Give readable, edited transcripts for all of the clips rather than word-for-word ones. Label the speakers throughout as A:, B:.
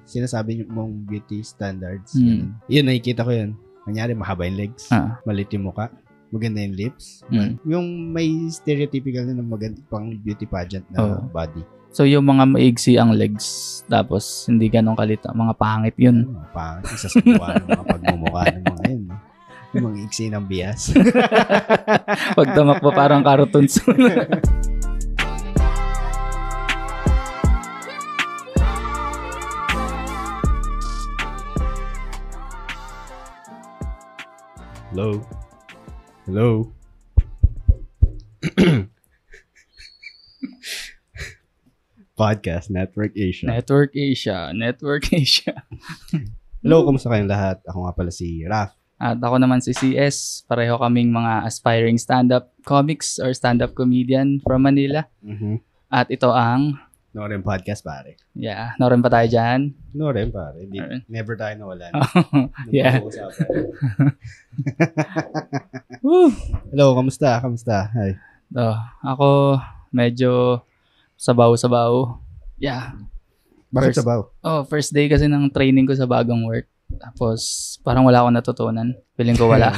A: sinasabi mong beauty standards. Yun, nakikita ko yun. Kunyari, mahaba yung legs, malit yung mukha, maganda yung lips. Yung may stereotypical na maganda pang beauty pageant na body.
B: So, yung mga maigsi ang legs, tapos hindi ganun kalita, mga pangit yun.
A: Pangit. Isa sa gawa ng mga pagmumukha ng mga yun. Yung mga iksi ng bias.
B: Pag tumakbo parang cartoons.
A: Hello? Hello? Podcast Network Asia.
B: Network Asia.
A: Hello, kumusta kayong lahat? Ako nga pala si Raf.
B: At ako naman si CS. Pareho kaming mga aspiring stand-up comics or stand-up comedian from Manila. At ito ang...
A: Norem Podcast, pare.
B: Yeah. Norem pa tayo dyan?
A: Norem, pare. Never tayo nawala.
B: Yeah.
A: Hello, kamusta? Hi.
B: Ako medyo sabaw-sabaw. Yeah.
A: Bakit sabaw?
B: First day kasi ng training ko sa bagong work. Tapos, parang wala akong natutunan. Feeling ko wala.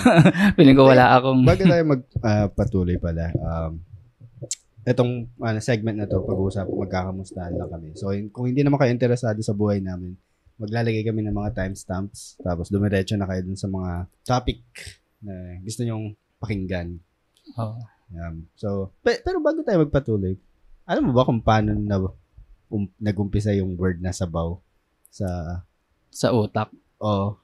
B: Feeling ko wala akong...
A: Bago tayo magpatuloy pala, itong segment na to, pag-uusap, magkakamustahan lang kami. So, kung hindi naman kayo interesado sa buhay namin, maglalagay kami ng mga timestamps, tapos dumiretso na kayo dun sa mga topic na gusto nyong pakinggan. So, pero bago tayo magpatuloy, alam mo ba kung paano nag-umpisa yung word na sabaw
B: sa utak?
A: Oo.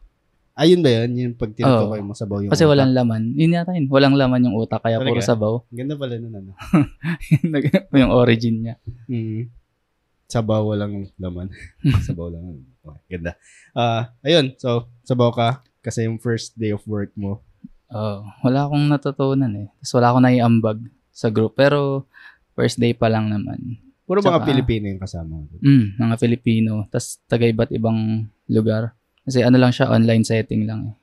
A: Ayun ba yun? Yung pag tinutukoy mo sabaw yung
B: kasi
A: utak?
B: walang laman. Yun yata yun. Walang laman yung utak, kaya puro sabaw.
A: Ganda pala nun, ano?
B: Yung origin niya.
A: Sabaw, walang laman. Sabaw lang. Okay, ganda. Ayun, so, sabaw ka kasi yung first day of work mo.
B: Wala akong natutunan eh. Tapos wala akong naiambag sa group. Pero, first day pa lang naman.
A: Puro mga Pilipino yung kasama mo.
B: Mga Filipino. Tapos taga iba't ibang lugar. Kasi ano lang siya, online setting lang.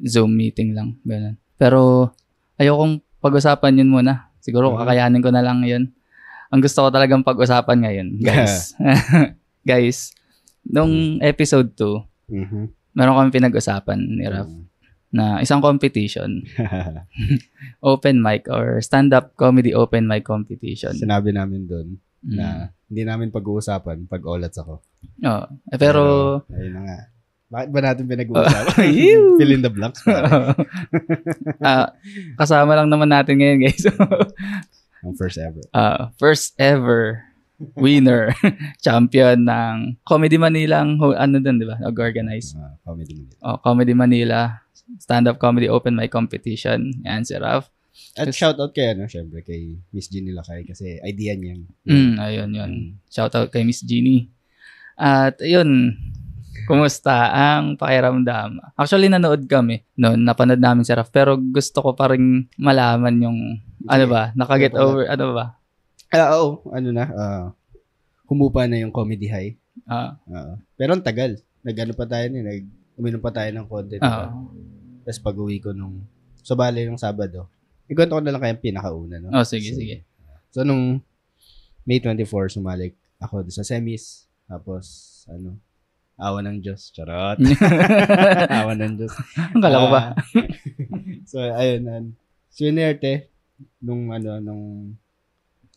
B: Zoom meeting lang. Ganun. Pero ayokong pag-usapan yun muna. Siguro kakayanin ko na lang yun. Ang gusto ko talagang pag-usapan ngayon, guys. Guys, nung episode 2, meron kami pinag-usapan ni Raf na isang competition. Open mic or stand-up comedy open mic competition.
A: Sinabi namin doon na hindi namin pag-uusapan pag olats ako.
B: Pero
A: ayun na nga. Bakit ba natin pinag-uusapan? Fill in the blanks.
B: Kasama lang naman natin ngayon, guys.
A: Ang first ever.
B: First ever winner, champion ng Comedy Manila, di ba? Nag-organize.
A: Comedy Manila.
B: Comedy Manila, stand-up comedy open mic competition. Yan si Raf.
A: At shoutout kay, syempre, kay Miss Jeannie Lakay kasi idea niya.
B: Ayun, yun. Shoutout kay Miss Jeannie. At ayun, kumusta ang pakiramdam? Actually, nanood kami noon, napanood namin si Raf, pero gusto ko pa rin malaman yung, nakaget over,
A: Oo, humupa na yung comedy high. Pero ang tagal. Pa tayo uminom pa tayo ng konti. Tapos pag-uwi ko bali nung Sabado, ikwento ko na lang kayang pinakauna, no?
B: Sige.
A: So, nung May 24, sumalik ako sa semis. Tapos, awa ng Diyos. Charot. Awa ng Diyos.
B: Ang kala ko ba?
A: So, ayun. Swinerte nung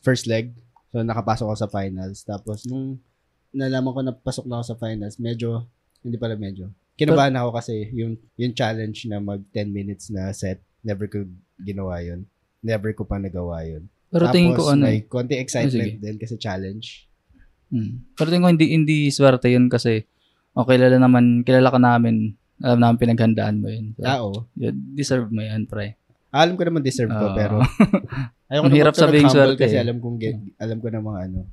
A: first leg. So, nakapasok ako sa finals. Tapos, nung nalaman ko na pasok na ako sa finals, kinabahan ako kasi yung challenge na mag 10 minutes na set, never ko ginawa yun. Never ko pa nagawa yun.
B: Pero
A: tapos,
B: tingin ko
A: may konti excitement din kasi challenge.
B: Pero tingin ko hindi swerte yun kasi kilala ka namin, alam namin pinaghandaan mo yun. So, deserve mo yan, pre.
A: Alam ko naman deserve ko, pero
B: ayoko hirap sabihin swerte
A: kasi alam ko namang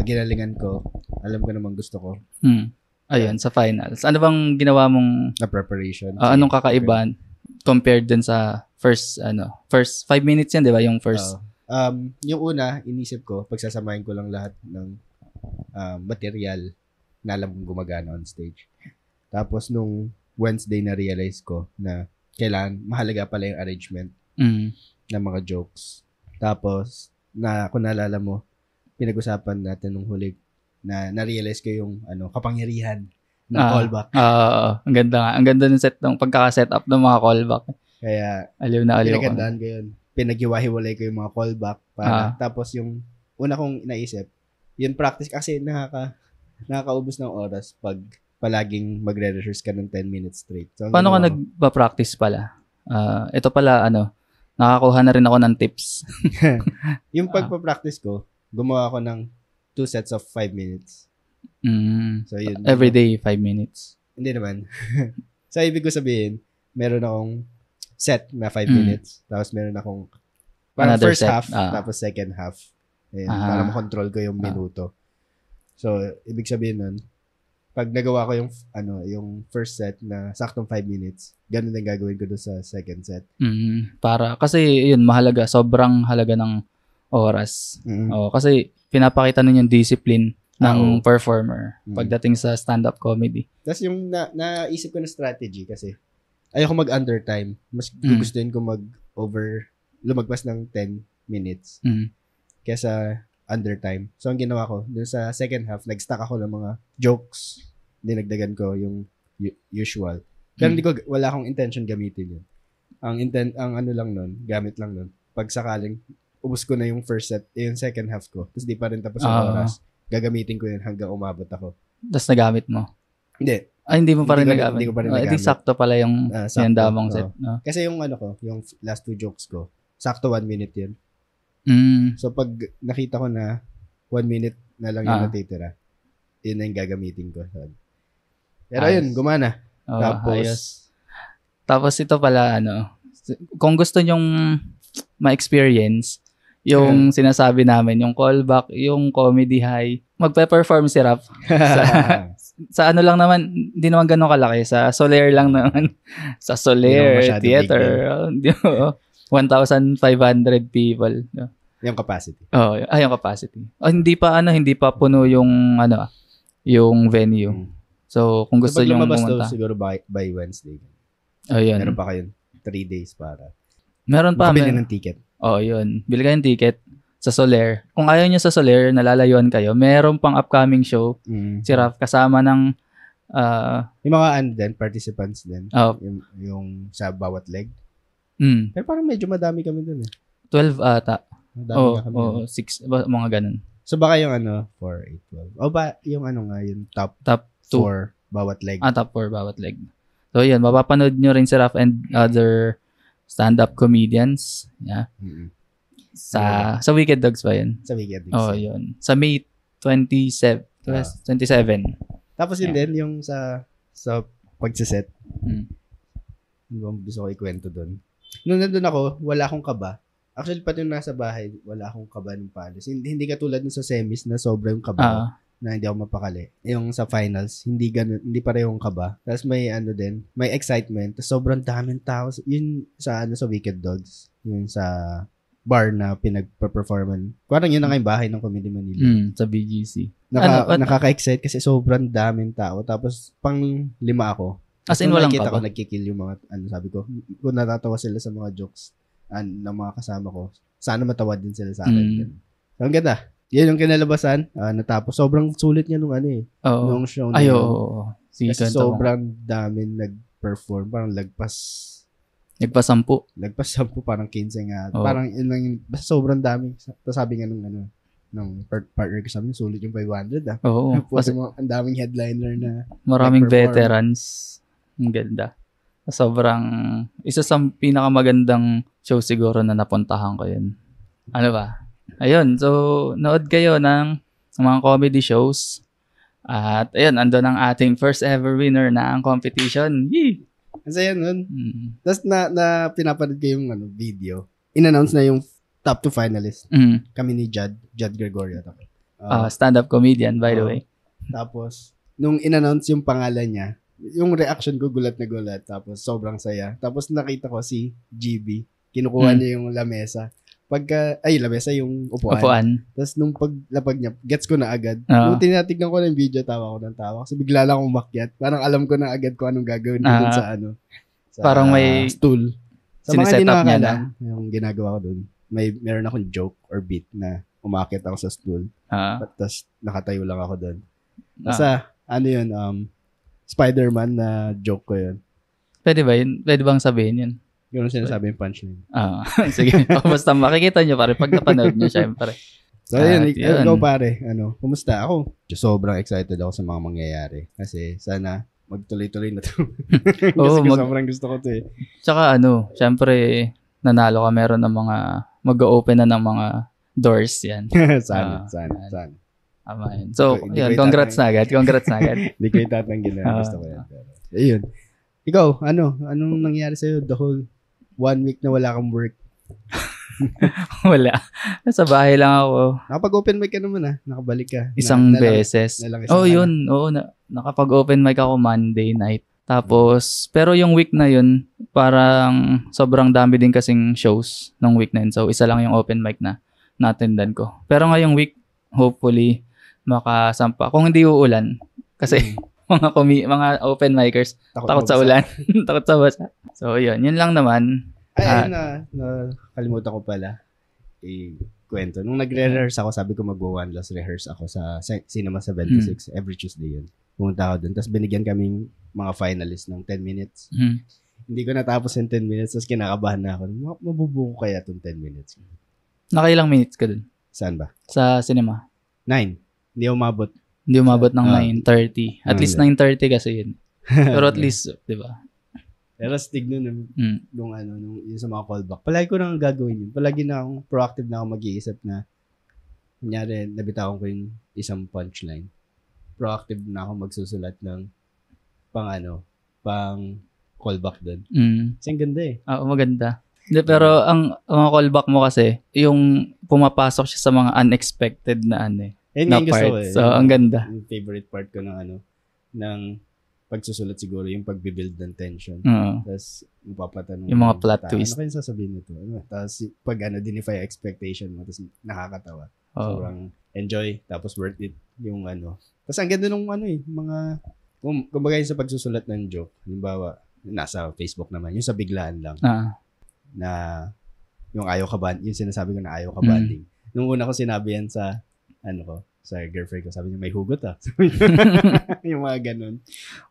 A: ginalingan ko. Alam ko namang gusto ko.
B: Ayun, sa finals. Ano bang ginawa mong
A: na preparation?
B: Anong kakaiba compared dun sa first 5 minutes yan, di ba? Yung first.
A: Yung una, inisip ko, pagsasamahin ko lang lahat ng material na alam kong gumagana on stage. Tapos nung Wednesday na-realize ko na kailangan, mahalaga pala yung arrangement ng mga jokes. Tapos, kung naalala mo, pinag-usapan natin nung huli, na-realize ko yung kapangyarihan ng callback.
B: Ang ganda nga. Ang ganda ng pagkaka-set up ng mga callback.
A: Kaya,
B: aliw na aliw ko.
A: Pinagandaan ko yun. Pinaghiwa-hiwalay ko yung mga callback tapos yung una kong naisip, yun practice kasi nakakaubos ng oras pag palaging magre-rehearse ka ng 10 minutes straight. So,
B: paano ka nagpa-practice pala? Ito pala, nakakuha na rin ako ng tips.
A: Yung pagpa-practice ko, gumawa ako ng 2 sets of 5 minutes. So, yun.
B: Every day, 5 minutes.
A: Hindi naman. So, ibig ko sabihin, meron akong set na 5 minutes. Tapos meron akong parang first set. Half, tapos second half. Ayan, para makontrol ko yung minuto. So, ibig sabihin nun, pag nagawa ko yung first set na saktong 5 minutes, ganun din gagawin ko doon sa second set.
B: Kasi yun, mahalaga. Sobrang halaga ng oras. Kasi pinapakita nun yung discipline ng performer pagdating sa stand-up comedy.
A: Tapos yung naisip ko na strategy kasi ayoko mag-undertime. Mas gugustuhin ko lumagpas ng 10 minutes kesa undertime. So, ang ginawa ko, dun sa second half, nag-stack ako ng mga jokes. Dinagdagan ko yung usual. Pero wala akong intention gamitin yun. Ang ano lang nun, gamit lang nun. Pag sakaling, ubos ko na yung first set, yung second half ko. Tapos di pa rin tapos ang oras. Gagamitin ko yun hanggang umabot ako.
B: Tapos nagamit mo?
A: Hindi.
B: Hindi mo pa rin nagamit?
A: Hindi ko pa rin nagamit.
B: Hindi sakto pala yung damang set.
A: Kasi yung yung last 2 jokes ko, sakto 1 minute yun. So, pag nakita ko na 1 minute na lang yung natitira, yun na yung gagamitin ko. Pero yun, gumana.
B: Tapos ito pala, kung gusto nyong ma-experience, yung sinasabi namin, yung callback, yung comedy high, magpe-perform si Raph. sa ano lang naman, hindi naman ganun kalaki. Sa Soler lang naman. Sa Soler Theater. 1,500 people.
A: Yung capacity.
B: Yung capacity. Hindi pa puno yung yung venue. So, kung gusto niyo pumunta.
A: Siguro by Wednesday.
B: Ayun.
A: Meron pa kayong 3 days para.
B: Meron pa.
A: Makabili ng ticket.
B: Yun. Bili kayo ng ticket sa Soler. Kung ayaw niyo sa Soler, nalalayuan kayo, meron pang upcoming show. Si Raph kasama ng
A: yung mga participants din. Yung sa bawat leg. Pero parang medyo madami kami dun
B: 12 ata.
A: Madami kami.
B: 6, mga ganun.
A: So baka yung 4, 8, 12. O ba yung yung top 4 bawat leg.
B: Top 4 bawat leg. So yan, mapapanood nyo rin si Raph and other stand-up comedians. Yeah. Sa Wicked Dogs ba yun?
A: Sa Wicked Dogs.
B: Yun. Sa May 27.
A: Tapos yun din, yung sa pagsiset. Gusto ko ikwento doon. Nung nandun ako, wala akong kaba. Actually, pati yung nasa bahay, wala akong kaba ng palis. Hindi katulad nung sa semis na sobra yung kaba na hindi ako mapakali. Yung sa finals, hindi parehong kaba. Tapos may may excitement. Tapos sobrang daming tao. Yun sa Wicked Dogs. Yun sa bar na pinag-performan. Parang yun na nga yung bahay ng Comedy Manila.
B: Sa BGC.
A: Nakaka-excite kasi sobrang daming tao. Tapos pang 5 ako.
B: As in, walang
A: nakikita
B: kaba?
A: ko, nagkikill yung mga, sabi ko, kung natatawa sila sa mga jokes ng mga kasama ko, sana matawad din sila sa akin. So, ang ganda. Yan yung kinalabasan. Natapos. Sobrang sulit niya nung nung show na yun. Kasi sobrang dami nag-perform. Parang lagpas 10. Parang 15 nga. Parang yun lang yung, basta sobrang dami. Tapos sabi nga nung partner ko sabi, sulit yung 500 Kasi ang daming headliner na
B: maraming veterans. Ang ganda. Sobrang, isa sa pinakamagandang show siguro na napuntahan ko yun. Ano ba? Ayun, so, nood kayo ng mga comedy shows. At, ayun, andun ang ating first ever winner na ang competition. Yee!
A: Ang saya nun. Tapos na pinapanood ko yung video. In-announce na yung top 2 finalists. Kami ni Judd Gregorio.
B: Stand-up comedian, by the way.
A: Tapos, nung in-announce yung pangalan niya, yung reaction ko gulat na gulat. Tapos, sobrang saya. Tapos, nakita ko si GB. Kinukuha niya yung lamesa. Lamesa yung upuan. Tapos, nung paglapag niya, gets ko na agad. Nung tinatignan ko ng video, tawa ko ng tawa. Kasi bigla lang akong umakyat. Parang alam ko na agad kung anong gagawin ko dun sa sa
B: parang may
A: stool. Sa mga
B: siniset
A: hindi
B: up niya
A: nakakalam, yung ginagawa ko dun, meron akong joke or beat na umakit ako sa stool. Tapos nakatayo lang ako doon. Basta, ano yun, Spider-Man na joke ko yun.
B: Pwede ba yun? Pwede bang sabihin yun?
A: Yun ang sinasabi yung punchline.
B: Sige. Basta makikita nyo pare pag napanood nyo, syempre.
A: So, yun. Ikaw pare, kumusta? Ako, sobrang excited ako sa mga mangyayari. Kasi sana magtuloy-tuloy na to. Kasi sobrang gusto ko to eh.
B: Tsaka syempre, nanalo ka, meron ng mga, mag-open na ng mga doors yan.
A: Sana.
B: Tama yun. So, yun, congrats na agad.
A: Hindi ko itatanggi na gusto ko yan. Pero, ayun. Ikaw, anong nangyari sa'yo the whole 1 week na wala kang work?
B: Wala. Nasa bahay lang ako.
A: Nakapag-open mic ka naman Nakabalik ka.
B: Isang beses. Yun. Oo, nakapag-open mic ako Monday night. Tapos, pero yung week na yun, parang sobrang dami din kasing shows nung week na yun. So, isa lang yung open mic na na-attendan ko. Pero ngayong week, hopefully, makasampa. Kung hindi uulan. Kasi, mga open micers, takot sa ulan. Takot sa basa. So, yun lang naman.
A: Nakalimutan ko pala kwento. Nung nagre-rehearse ako, sabi ko one last rehearse ako sa Cinema 76 every Tuesday yun. Pumunta ako dun. Tapos binigyan kaming mga finalists ng 10 minutes. Hindi ko natapos yung 10 minutes. Tapos kinakabahan na ako. Mabubuo kaya itong 10 minutes.
B: Nakailang minutes ka dun?
A: Saan ba?
B: Sa cinema.
A: 9. Hindi umabot.
B: Hindi umabot ng 9:30. At least 9:30 kasi yun. Pero at least, di ba?
A: Pero stig nun, nung yung sa mga callback. Palagi ko nang gagawin yun. Palagi na akong proactive na ako mag-iisip na kunyari, nabitawan ko yung isang punchline. Proactive na ako magsusulat ng pang callback doon. Kasi ang ganda eh.
B: Maganda. Hindi, pero ang mga callback mo kasi, yung pumapasok siya sa mga unexpected na na part. So, ang ganda.
A: Yung favorite part ko ng pagsusulat siguro, yung pagbibuild ng tension. Tapos, mapapatanong.
B: Yung mga plot twist.
A: Ano kayong sasabihin nito? Tapos, pag dinify expectation mo, tapos nakakatawa. Sobrang enjoy, tapos worth it. Yung Tapos, ang ganda nung mga, kumbaga yung sa pagsusulat ng joke, halimbawa, nasa Facebook naman, yung sa biglaan lang. Na, yung ayaw ka banding, yung sinasabi ko na ayaw ka banding. Nung una ko sinabi yan sa sa girlfriend ko, sabi niya, may hugot yung mga ganun.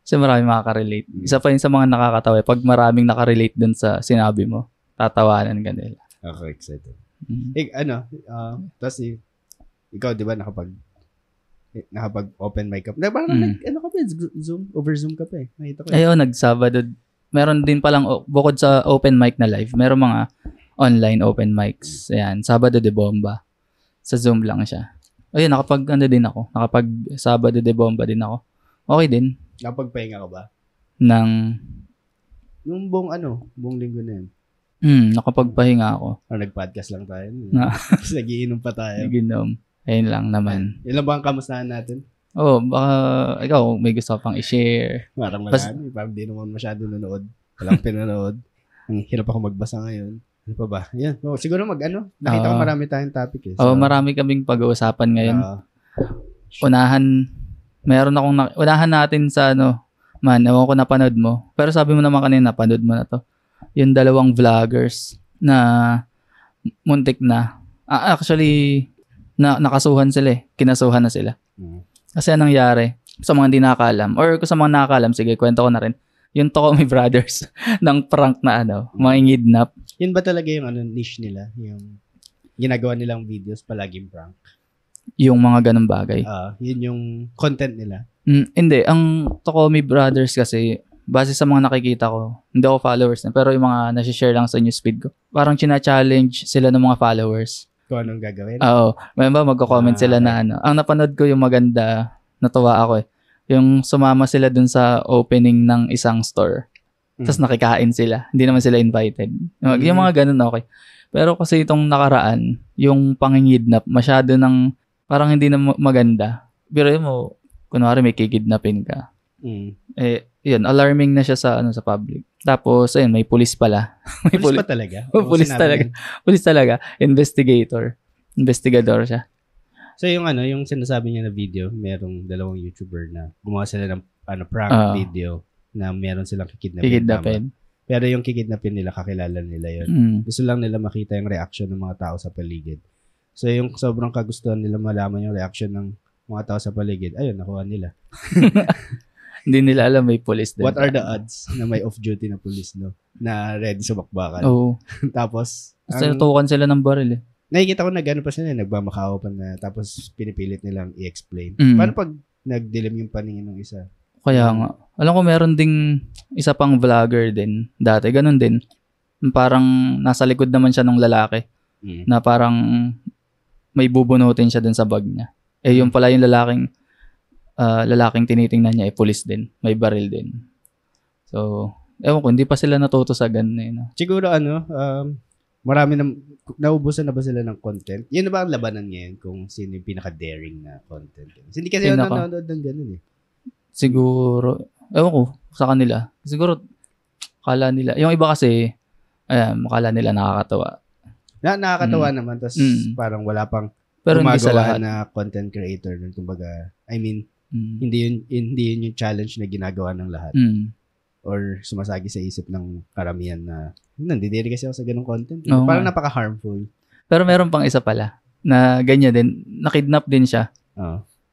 B: Kasi marami makaka-relate. Isa pa yun sa mga nakakatawa. Pag maraming nakarelate dun sa sinabi mo, tatawanan ka nila.
A: Okay, excited. Tapos ikaw, di ba, nakapag open mic ka. Parang over Zoom ka pa eh. Nakita ko.
B: Ayun, nagsabado. Meron din palang, bukod sa open mic na live, meron mga online open mics. Ayan, Sabado de Bomba. Sa Zoom lang siya. Ayun, din ako. Nakapag Sabado de Bomba din ako. Okay din.
A: Nakapagpahinga ka ba? Yung buong linggo na yun.
B: Nakapagpahinga ako.
A: Nag-podcast lang tayo. Nagiinom pa tayo.
B: Nagiinom. Ayun lang naman.
A: Ilan ba ang kamustahan natin?
B: Baka ikaw may gusto pang i-share.
A: Parang marami. Parang di naman masyado nanood. Walang pinanood. Ang hirap ako magbasa ngayon. Ano pa ba? Yan. Siguro nakita ko marami tayong topic eh. So,
B: marami kaming pag-uusapan ngayon. Unahan natin sa ewan ko napanood mo. Pero sabi mo naman kanina, napanood mo na to. Yung 2 vloggers na muntik na. Actually, nakasuhan sila eh. Kinasuhan na sila. Kasi anong nangyari? Sa mga hindi nakakalam, or kung sa mga nakakalam, sige, kwento ko na rin. Yung Tokomi Brothers ng prank na mga ngidnap.
A: Yun ba talaga yung niche nila? Yung ginagawa nilang videos palaging prank?
B: Yung mga ganun bagay.
A: Yun yung content nila?
B: Hindi. Ang Tokomi Brothers kasi, base sa mga nakikita ko, hindi ako followers na, pero yung mga nasi-share lang sa newsfeed ko, parang china-challenge sila ng mga followers.
A: Kung anong gagawin?
B: Oo. May ba magko-comment sila na Ang napanood ko yung maganda, natuwa ako eh. Yung sumama sila dun sa opening ng isang store. Tapos nakikain sila. Hindi naman sila invited. Yung mga ganun, okay. Pero kasi itong nakaraan, yung pangingidnap, masyado ng parang hindi na maganda. Pero mo, kunwari may kikidnapin ka. Yun, alarming na siya sa public. Tapos, ayun, may police pala.
A: Police pa talaga?
B: Police talaga. Police talaga. Investigador siya.
A: So, yung sinasabi niya na video, merong 2 YouTuber na gumawa sila ng prank video na meron silang kikidnapin. Pero yung kikidnapin nila, kakilala nila yun. Gusto lang nila makita yung reaction ng mga tao sa paligid. So, yung sobrang kagustuhan nila malaman yung reaction ng mga tao sa paligid, ayun, nakuha nila.
B: Hindi nila alam may police din.
A: What are the odds na may off-duty na police, no? Na ready sa bakbakan.
B: Oo.
A: Tapos,
B: Tutukan sila ng baril eh.
A: nakikita ko na gano'n pa sila, nagmamakaawa pa na, tapos pinipilit nilang i-explain.
B: Mm.
A: Paano pag nagdilim yung paningin ng isa?
B: Kaya nga. Alam ko meron ding isa pang vlogger din. Dati, ganun din. Parang nasa likod naman siya ng lalaki. Na parang may bubunutin siya dun sa bag niya. Eh, yung pala yung lalaking tinitingnan niya, police din. May baril din. So, ewan ko, hindi pa sila natuto sa ganun eh. No?
A: Siguro marami na, naubusan na ba sila ng content? Yun na ba ang labanan ngayon kung sino yung pinaka-daring na content? Hindi kasi ako nanonood ng ganun eh.
B: Siguro, ewan ko, sa kanila. Siguro, kala nila. Yung iba kasi, makala nila nakakatawa.
A: Nakakatawa naman, tapos parang wala pang
B: pero hindi sa
A: gumagawa
B: lahat
A: na content creator. Kumbaga, I mean, hindi yun yung challenge na ginagawa ng lahat. Or sumasagi sa isip ng karamihan na nandidiri kasi ako sa ganung content. Parang napaka-harmful. Pero
B: meron pang isa pala na ganyan din. Nakidnap din siya.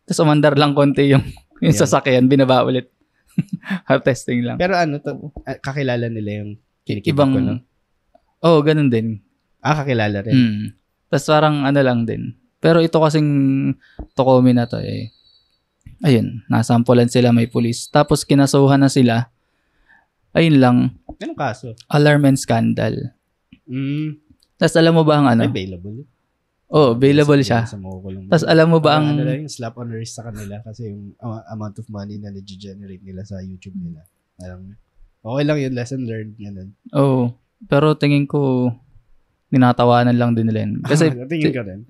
B: Tapos umandar lang konti yung sasakyan. Binaba ulit. Testing lang.
A: Pero kakilala nila yung kinikidnap ko, no?
B: Oo, ganun din.
A: Kakilala rin.
B: Tapos parang lang din. Pero ito kasing Tokomi na to ayun, nasampulan sila, may police. Tapos kinasuhan na sila. Ayun lang.
A: Anong kaso?
B: Alarm and scandal. Tapos alam mo ba ang
A: Available?
B: Available siya. Tapos alam mo ba ang
A: yung slap on the wrist sa kanila kasi yung amount of money na nag-generate nila sa YouTube nila. Okay lang yun, lesson learned. Ganun.
B: Pero tingin ko tinatawanan lang din nila yun. Kasi
A: tingin ko rin.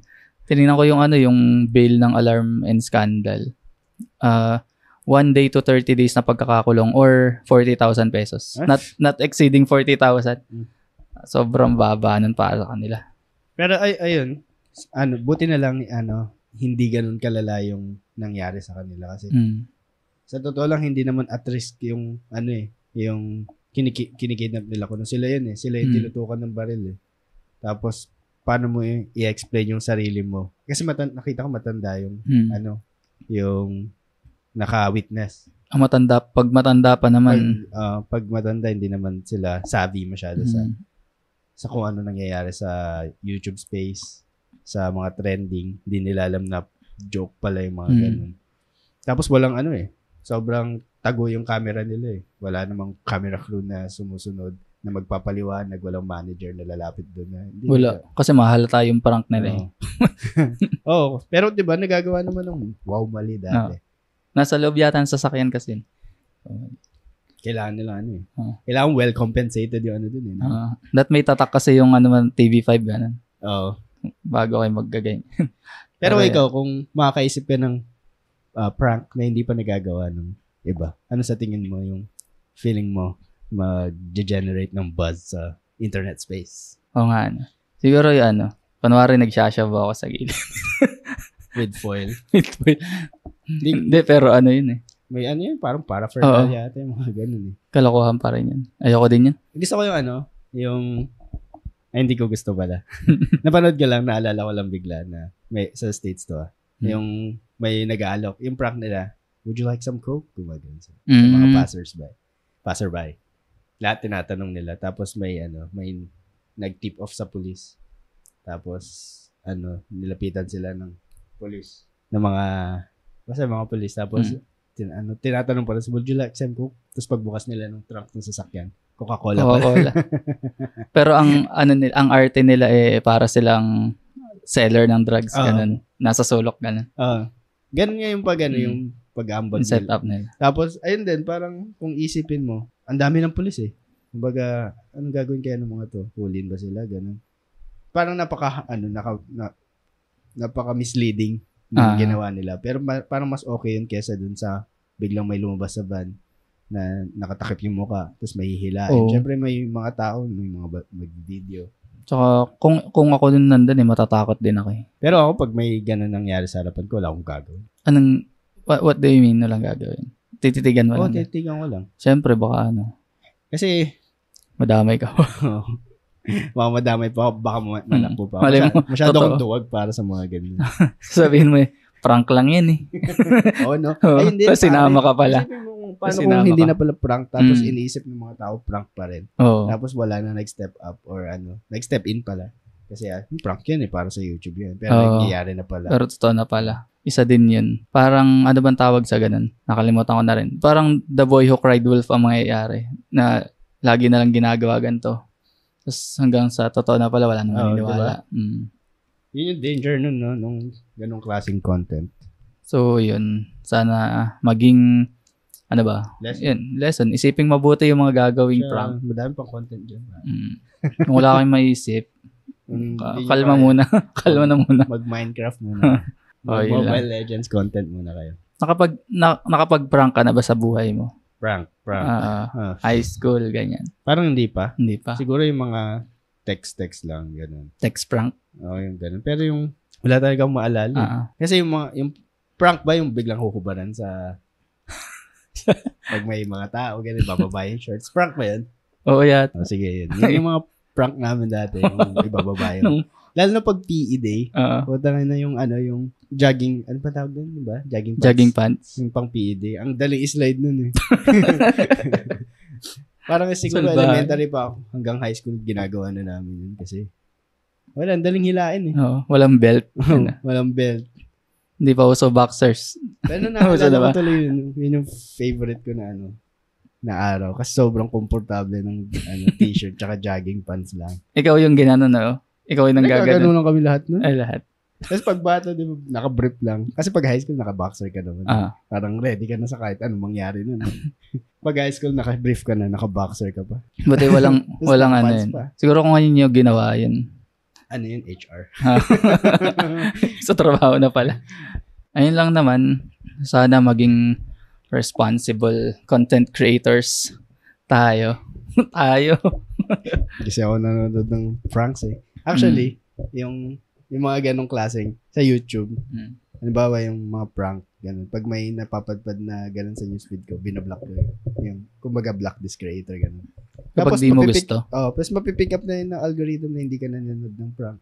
B: Tinignan ko yung yung bail ng alarm and scandal. 1 day to 30 days na pagkakakulong or 40,000 pesos. Not exceeding 40,000. Sobrang baba nun para sa kanila.
A: Pero ayun, buti na lang hindi ganun kalala yung nangyari sa kanila kasi sa totoo lang hindi naman at risk yung yung kinikidnap nila kung sila yun sila yung tinutukan ng baril tapos paano mo i-explain yung sarili mo kasi nakita ko matanda yung yung naka-witness.
B: Pag matanda pa naman
A: pag matanda hindi naman sila savvy masyado sa kung ano nangyayari sa YouTube space, sa mga trending, hindi nila alam na joke pala yung mga ganun. Tapos walang sobrang tago yung camera nila wala namang camera crew na sumusunod na magpapaliwanag, walang manager na lalapit doon
B: wala. Kasi mahal tayong prank nila
A: pero 'di ba nagagawa naman ng wow mali dati.
B: Nasa loob yata ang sasakyan kasi.
A: Kailangan nila kailangan well compensated yung doon
B: that may tatak kasi yung TV5 ganun. Bago kayo maggagay.
A: Pero ikaw kung makakaisip ka ng prank na hindi pa nagagawa ng iba, ano sa tingin mo yung feeling mo mag-generate ng buzz sa internet space?
B: Oo nga. Siguro yung kunwari nagsashave ako sa gilid.
A: With foil.
B: Hindi, pero yun
A: May yun, parang paraphernalia yata yung mga ganun
B: Kalokohan pa rin yun. Ayoko din yan.
A: Gusto ko yung hindi ko gusto pala. Napanood ko lang, naalala ko lang bigla na may sa States to yung may nag-aalok. Yung prank nila, would you like some Coke? Gumagano sa mga passerby. Lahat tinatanong nila. Tapos may nag-tip off sa police. Tapos nilapitan sila ng police. Ng mga police. Tapos tinatanong pala, would you like some Coke? Tapos pagbukas nila ng trunk ng sasakyan, Coca-Cola.
B: Pero ang arte nila para silang seller ng drugs ganun. Nasa sulok ganun.
A: Ganun nga yung yung pag-ambag
B: set up nila.
A: Tapos ayun din parang kung isipin mo, ang dami ng pulis Kumbaga, anong gagawin kaya ng mga to? Hulin ba sila ganun? Parang napaka-misleading yung ginawa nila. Pero parang mas okay yun kesa dun sa biglang may lumabas sa van na nakatakip yung muka tapos may hihilain. Siyempre may mga tao, may mga mag-video.
B: Tsaka kung ako din nandun matatakot din ako
A: Pero ako pag may ganun nangyari sa harapan ko, wala akong gagawin.
B: What do you mean walang gagawin? Tititigan mo lang?
A: Tititigan ko lang.
B: Siyempre baka
A: Kasi
B: madamay ka.
A: Baka madamay pa ako, baka manakbo pa ako.
B: Malay mo,
A: Masyado
B: totoo.
A: akong duwag para sa mga ganyan.
B: Sabihin mo prank lang yan eh.
A: Oo, no?
B: Oo,
A: Ay, hindi.
B: tapos sinama ka pala.
A: Isipin mo kung paano
B: Sinama
A: kung hindi
B: ka.
A: na pala prank, tapos
B: Mm.
A: iniisip ng mga tao, prank pa rin.
B: Oo.
A: Tapos wala na nag-step up or nag-step in pala. Kasi prank yan para sa YouTube yan. Pero
B: Oo.
A: nangyayari na pala.
B: Pero totoo na pala. Isa din yun. Parang ano bang tawag sa ganun? Nakalimutan ko na rin. Parang The Boy Who Cried Wolf ang mangyayari. Na lagi na lang ginagawa ganito. Tapos hanggang sa totoo na pala, wala nang
A: Oo,
B: naniniwala.
A: Yun yung danger nun, no? Nung ganong klaseng content.
B: So, yun. Sana maging, ano ba?
A: Lesson.
B: Yun, lesson. Isiping mabuti yung mga gagawing
A: Siya,
B: prank.
A: madami pang content dyan.
B: Kung wala kayong maisip,
A: Hindi nyo
B: kalma
A: kaya.
B: muna. Kalma na muna.
A: Mag-Minecraft muna.
B: Oh, yun
A: Mobile Legends content muna kayo.
B: Nakapag-prank ka na ba sa buhay mo?
A: Prank.
B: High school, ganyan.
A: Parang hindi pa.
B: Hindi pa.
A: Siguro yung mga text lang, ganun.
B: Text prank.
A: Oo, yung ganun. Pero yung, wala talagang maalala. Kasi yung prank ba yung biglang huhubaran sa, pag may mga tao, ganun, bababa yung shorts. Prank ba yun?
B: Oo, yeah.
A: Sige, yun. Yun yung mga prank namin dati, yung ibababa yung. Lalo na pag PE day, punta na yung jogging, ano pa tawag doon, diba? Jogging pants.
B: Jogging pants.
A: Yung pang PE day. Ang daling i-slide nun eh. Parang siguro
B: Salbahe.
A: elementary pa ako. Hanggang high school, ginagawa na namin yun kasi wala, ang daling hilain eh.
B: Oo, walang belt.
A: Walang belt.
B: Hindi pa uso boxers.
A: Pero
B: Uso na
A: naalala
B: ba?
A: ko tuloy yun. Yun yung favorite ko na na araw. Kasi sobrang komportable ng t-shirt tsaka jogging pants lang.
B: Ikaw yung ginano, no? Ikaw yung nanggagano.
A: Nagkagano lang kami lahat nun.
B: Ay, lahat.
A: Tapos pag bata, di ba, naka-brief lang. Kasi pag high school, naka-boxer ka naman. Parang ready ka na sa kahit anong mangyari nun. Pag high school, naka-brief ka na, naka-boxer ka pa.
B: Buti walang ano
A: naka-pants
B: yun.
A: pa.
B: Siguro kung ano yung ginawa yun.
A: Ano yun? HR.
B: Sa trabaho na pala. Ayun lang naman. Sana maging responsible content creators tayo.
A: Kasi ako nanonood ng pranks eh. Actually, yung mga ganong klaseng sa YouTube, halimbawa yung mga prank, ganun. Pag may napapadpad na ganun sa newsfeed ko, binablock ko yung kumbaga block this creator, ganun.
B: Kapag di mo gusto.
A: Tapos mapipick up na yun ng algorithm na hindi ka nanonood ng prank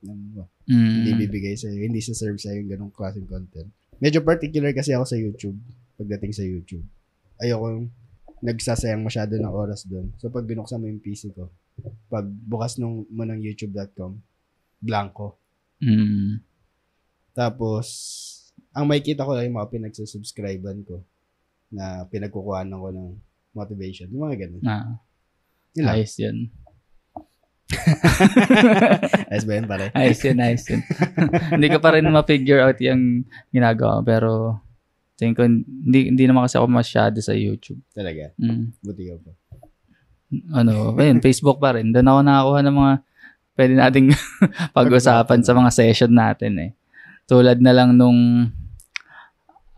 A: hindi bibigay sa'yo, hindi sa-serve sa'yo yung ganong klaseng content. Medyo particular kasi ako sa YouTube, pagdating sa YouTube. Ayoko nagsasayang masyado ng oras doon. So pag binuksan mo yung PC ko, pag bukas mo ng youtube.com, blanco. Tapos, ang makikita ko lang yung mga pinagsusubscribean ko na pinagkukuhanan ko ng motivation. Yung mga ganun.
B: Ayos yun.
A: Ayos ba yun, pare?
B: Ayos yun. Hindi ko pa rin ma-figure out yung ginagawa. Pero, tingin ko, hindi naman kasi ako masyado sa YouTube.
A: Talaga? Buti ka pa.
B: Ayun, Facebook pa rin. Doon ako nakakuha ng mga pwede nating pag-usapan sa mga session natin eh. Tulad na lang nung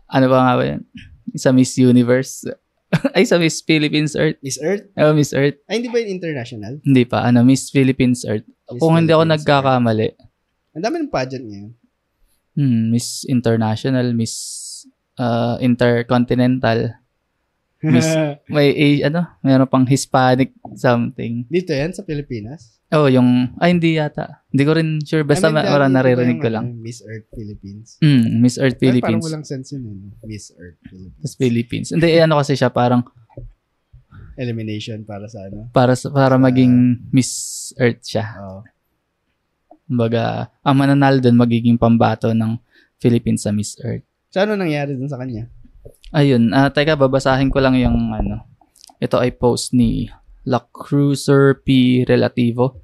B: ano ba nga ba yan? Sa Miss Universe. Ay, sa Miss Philippines Earth.
A: Miss Earth?
B: Oh, Miss Earth.
A: Ay, hindi ba yung international?
B: Hindi pa. Miss Philippines Earth. Kung hindi ako nagkakamali.
A: Ang dami ng pageant ngayon.
B: Miss International, Miss Intercontinental. Miss, meron pang Hispanic something.
A: Dito yan, sa Pilipinas?
B: Hindi yata. Hindi ko rin sure. Basta parang naririnig ko lang.
A: Miss Earth Philippines.
B: Miss Earth Philippines.
A: Parang walang sense yun. Miss Earth Philippines.
B: Tapos Philippines. Hindi, kasi siya parang
A: elimination para sa
B: para maging Miss Earth siya. Kumbaga, ang mananalo doon magiging pambato ng Philippines sa Miss Earth.
A: So, ano nangyari dun sa kanya?
B: Ayun. Teka, babasahin ko lang yung Ito ay post ni La Cruiser P. Relativo.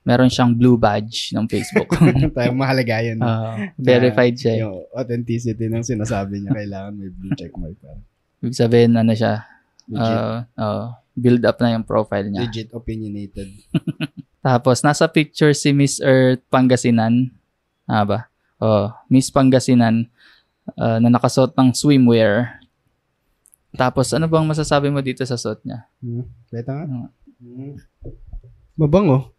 B: Meron siyang blue badge ng Facebook.
A: Tayo mahalaga yan.
B: Verified siya.
A: Yung authenticity ng sinasabi niya, kailangan may blue checkmark.
B: Ibig sabihin, siya.
A: Legit.
B: Build up na yung profile niya.
A: Legit opinionated.
B: Tapos, nasa picture si Miss Earth Pangasinan. Miss Pangasinan na nakasuot ng swimwear. Tapos, ano bang masasabi mo dito sa suot niya?
A: Beta nga. Mabango.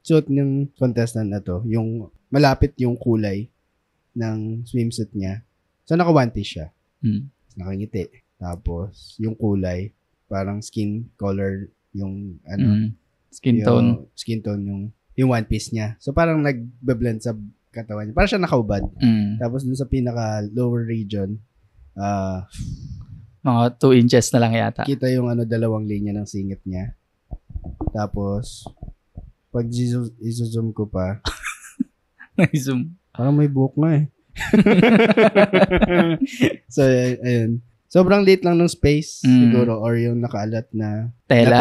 A: Suot ng contestant na to, yung malapit yung kulay ng swimsuit niya. So, naka-one piece siya. Nakangiti. Tapos, yung kulay, parang skin color yung ano,
B: Skin tone.
A: skin tone yung one piece niya. So parang nagbe-blend sa katawan niya. Parang siya nakaubad. Tapos dun sa pinaka lower region,
B: mga 2 inches na lang yata.
A: kita yung dalawang linya ng singit niya. Tapos pag i-zoom ko pa,
B: Zoom.
A: parang may buhok nga eh. So, ayun. Sobrang liit lang ng space siguro or yung nakaalat na
B: Tela.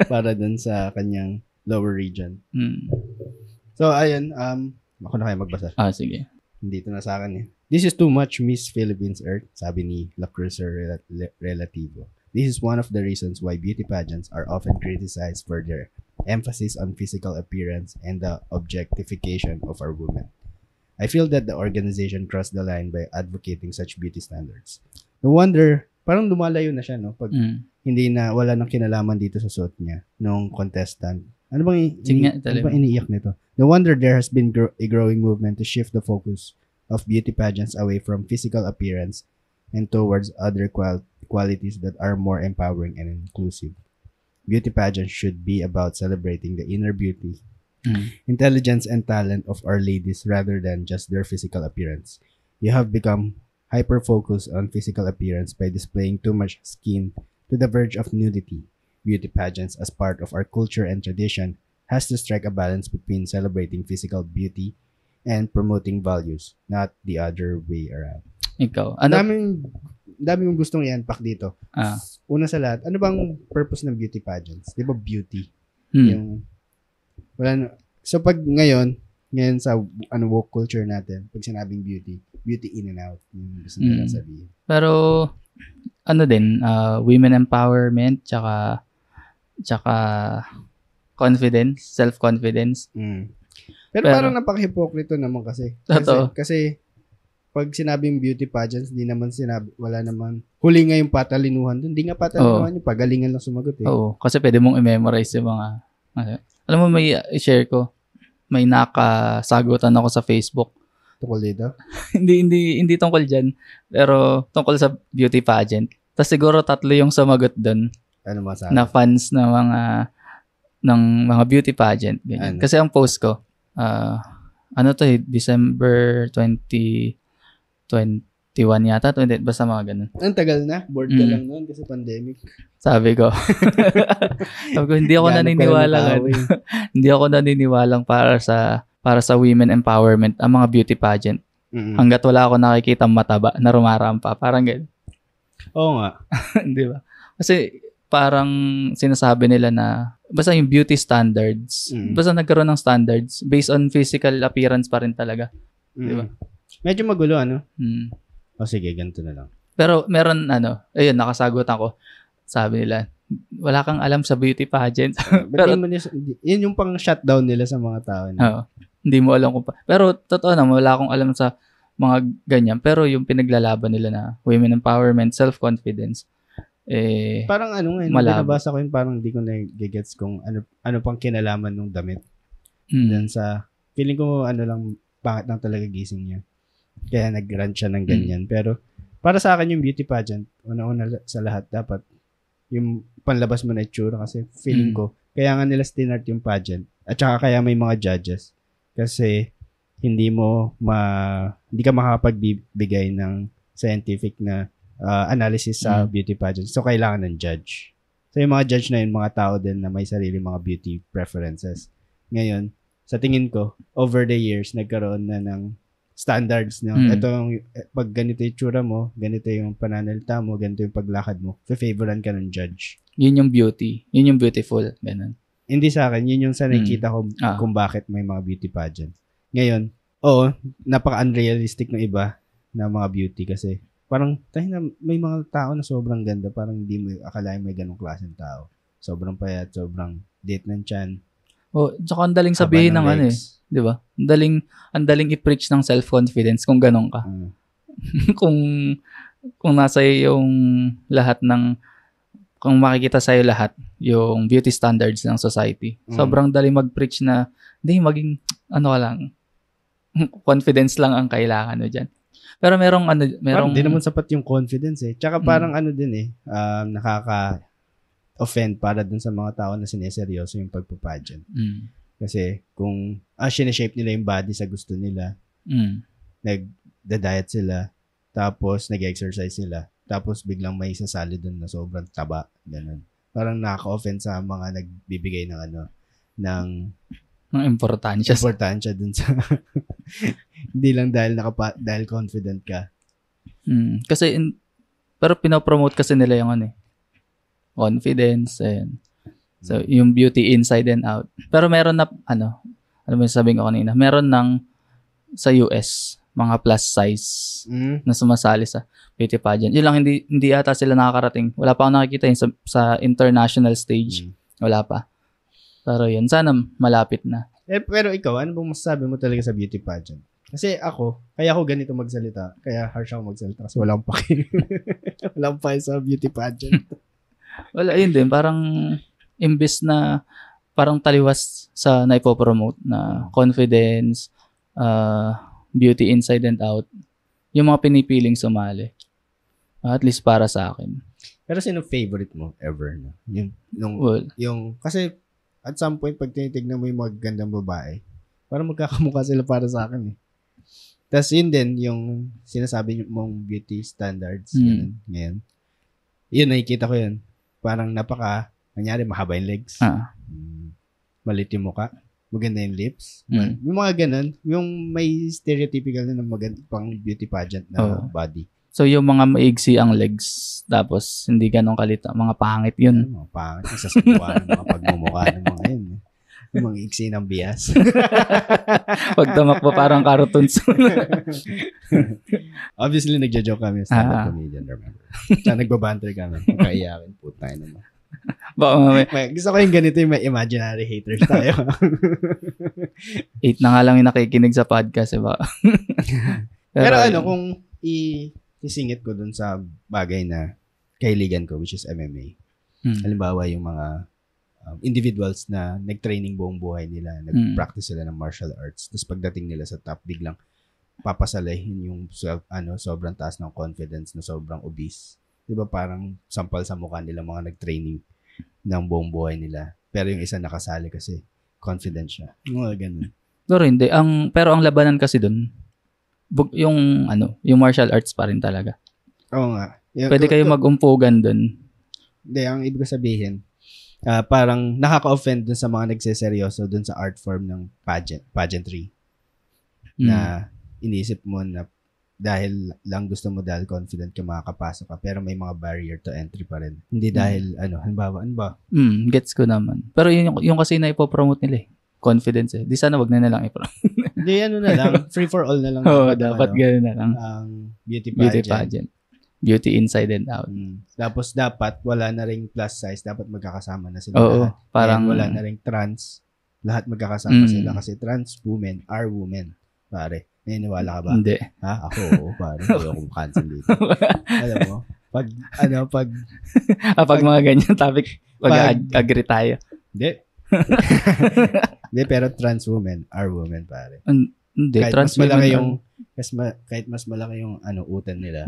A: para dun sa kanyang lower region. So, ayun. Ako na kayo magbasa.
B: Sige.
A: Hindi ito na sa akin eh. This is too much Miss Philippines Earth, sabi ni La Cruiser Relativo. This is one of the reasons why beauty pageants are often criticized for their emphasis on physical appearance and the objectification of our women. I feel that the organization crossed the line by advocating such beauty standards. No wonder, parang lumalayo na siya, no? Pag hindi na, wala nang kinalaman dito sa suot niya nung contestant. Ano bang iniiyak nito? No wonder there has been a growing movement to shift the focus of beauty pageants away from physical appearance and towards other qualities that are more empowering and inclusive. Beauty pageants should be about celebrating the inner beauty, intelligence, and talent of our ladies rather than just their physical appearance. You have become hyper-focused on physical appearance by displaying too much skin to the verge of nudity. Beauty pageants, as part of our culture and tradition, has to strike a balance between celebrating physical beauty and promoting values, not the other way around.
B: Ikaw,
A: Dami mong gustong i-unpack dito. Una sa lahat, ano bang purpose ng beauty pageants? Di ba beauty? So pag ngayon sa woke culture natin, pag sinabing beauty in and out, yung gusto nila sabihin.
B: Pero women empowerment tsaka confidence, self-confidence.
A: Pero parang napaka-hypocrite naman kasi. Kasi pag sinabing beauty pageants, wala naman, huli nga yung patalinuhan doon. Hindi nga patalinuhan yung pagalingan lang sumagot eh.
B: Oo, kasi pwede mong i-memorize yung mga, alam mo, may i-share ko, may nakasagutan ako sa Facebook.
A: Tungkol dito?
B: hindi tungkol dyan, pero tungkol sa beauty pageant. Tapos siguro 3 yung sumagot doon.
A: Ano masabi?
B: Na fans ng mga beauty pageant. Ganyan. Kasi ang post ko, December 2021 yata, basta mga ganun.
A: Ang tagal na, bored ka lang noon kasi pandemic.
B: Sabi ko, hindi ako naniniwala. Hindi ako naniniwalang para sa women empowerment ang mga beauty pageant. Hanggat wala ako nakikita mataba na rumarampa, parang ganun.
A: Oo nga.
B: Di ba? Kasi parang sinasabi nila na basta yung beauty standards, basta nagkaroon ng standards based on physical appearance pa rin talaga. Di ba?
A: Medyo magulo, ano? Sige, ganito na lang.
B: Pero meron, ayun, nakasagot ako. Sabi nila, wala kang alam sa beauty pageant.
A: Pero yun yung pang shutdown nila sa mga tao.
B: Hindi mo alam kung pero totoo na, wala akong alam sa mga ganyan. Pero yung pinaglalaban nila na women empowerment, self-confidence,
A: parang nabasa ko yun, parang hindi ko na-gets kung ano pang kinalaman ng damit. Then feeling ko pangit lang talaga gising niya. Kaya nag-run siya ng ganyan. Pero para sa akin yung beauty pageant, una-una sa lahat, dapat yung panlabas mo na itsura kasi feeling ko, kaya nga nila stinart yung pageant. At saka kaya may mga judges. Kasi hindi ka makapagbigay ng scientific na analysis sa beauty pageant. So, kailangan ng judge. So, yung mga judge na yun, mga tao din na may sarili mga beauty preferences. Ngayon, sa tingin ko, over the years, nagkaroon na ng standards. Pag ganito yung tsura mo, ganito yung pananalita mo, ganito yung paglakad mo, favoran ka ng judge.
B: Yun yung beauty. Yun yung beautiful. Ganun.
A: Hindi sa akin. Yun yung sa nakikita ko kung bakit may mga beauty pageant. Ngayon, napaka-unrealistic ng iba na mga beauty kasi parang may mga tao na sobrang ganda, parang hindi mo akalain may ganong klaseng tao. Sobrang payat, sobrang date ng tiyan.
B: Tsaka ang daling sabihin ng di ba? Ang daling i-preach ng self-confidence kung ganon ka. kung nasa yung lahat kung makikita sa'yo lahat yung beauty standards ng society. Sobrang daling mag-preach na hindi, maging confidence lang ang kailangan mo dyan. Pero merong
A: parang di naman sapat yung confidence eh. Tsaka parang din nakaka offend para dun sa mga tao na sineseryoso yung pagpapageant.
B: Mm.
A: Kasi kung sineshape nila yung body sa gusto nila, nagda-diet sila, tapos nag-exercise sila, tapos biglang may sasali dun na sobrang taba, ganun. Parang nakaka-offend sa mga nagbibigay ng ng importansya dun sa hindi lang dahil confident ka.
B: Kasi pero pinopromote kasi nila yung confidence and so yung beauty inside and out. Pero meron na ano mo sabihin ko kanina, meron ng sa US mga plus size na sumasali sa beauty pageant. Yun lang hindi ata sila nakakarating. Wala pa akong nakikita yun sa international stage. Wala pa. Pero yun, sana malapit na.
A: Pero ikaw, ano bang masasabi mo talaga sa beauty pageant? Kasi kaya ako ganito magsalita, kaya harsh ako magsalita kasi wala akong paki. Wala akong paki sa beauty pageant.
B: Wala, yun din. Parang imbes na parang taliwas sa naipopromote na confidence, beauty inside and out, yung mga pinipiling sumali. At least para sa akin.
A: Pero sino favorite mo ever? No? Yung kasi at some point, pag tinitignan mo yung mga gandang babae, parang magkakamukha sila para sa akin eh. Tapos yun din, yung sinasabi mong beauty standards, ngayon. Yun, nakikita ko yun. Parang kanyari, mahaba yung legs. Malit yung mukha. Maganda yung lips. Yung mga ganun, yung may stereotypical na pang beauty pageant na body.
B: So, yung mga maigsi ang legs, tapos hindi ganun kalita, mga pangit yun.
A: Mga pangit. Sasabuan ng mga pagmumukha ng mga yun. Yung mga iksi ng bias.
B: Pag tumakbo parang cartoons.
A: Obviously, nagja-joke kami. Stand-up comedian, remember. Tsaka nagbabanter kami. Magkaiyakin po tayo naman. Gusto ko yung ganito yung may imaginary haters tayo.
B: 8 na nga lang yung nakikinig sa podcast, diba?
A: Pero kung isingit ko dun sa bagay na kahiligan ko, which is MMA. Halimbawa, yung mga individuals na nag-training buong buhay nila, nag-practice sila ng martial arts, tapos pagdating nila sa top, biglang papasalahin yung sobrang taas ng confidence na sobrang obese. Diba parang sampal sa mukha nila mga nag-training ng buong buhay nila. Pero yung isa nakasali kasi confident siya. Mga ganun.
B: Pero hindi. Pero ang labanan kasi dun, yung martial arts pa rin talaga.
A: Oo nga.
B: Pwede kayo mag-umpugan dun.
A: Hindi, ang ibig sabihin, parang nakaka-offend dun sa mga nagseseryoso dun sa art form ng pageantry. Na iniisip mo na dahil lang gusto mo dahil confident ka makakapasok ka, pero may mga barrier to entry pa rin. Hindi dahil, halimbawa, ano ba?
B: Gets ko naman. Pero yung kasi na ipopromote nila confidence Di sana wag na lang i-promote.
A: Hindi, na lang. Free for all na lang.
B: Dapat gano'n na lang.
A: Ang beauty
B: pageant. Beauty inside and out.
A: Tapos dapat wala na ring plus size. Dapat magkakasama na sila lahat.
B: Parang
A: wala na ring trans. Lahat magkakasama sila kasi trans women are women. Pare, naniniwala ka ba?
B: Hindi.
A: Ha? Ako, pare. Hindi ako cancel dito. Alam mo?
B: Pag mga ganyan topic, mag-agree tayo.
A: Hindi. Hindi, pero trans women are women, pare.
B: Hindi,
A: kahit
B: trans
A: mas malaki
B: women
A: kahit mas malaki yung utan nila,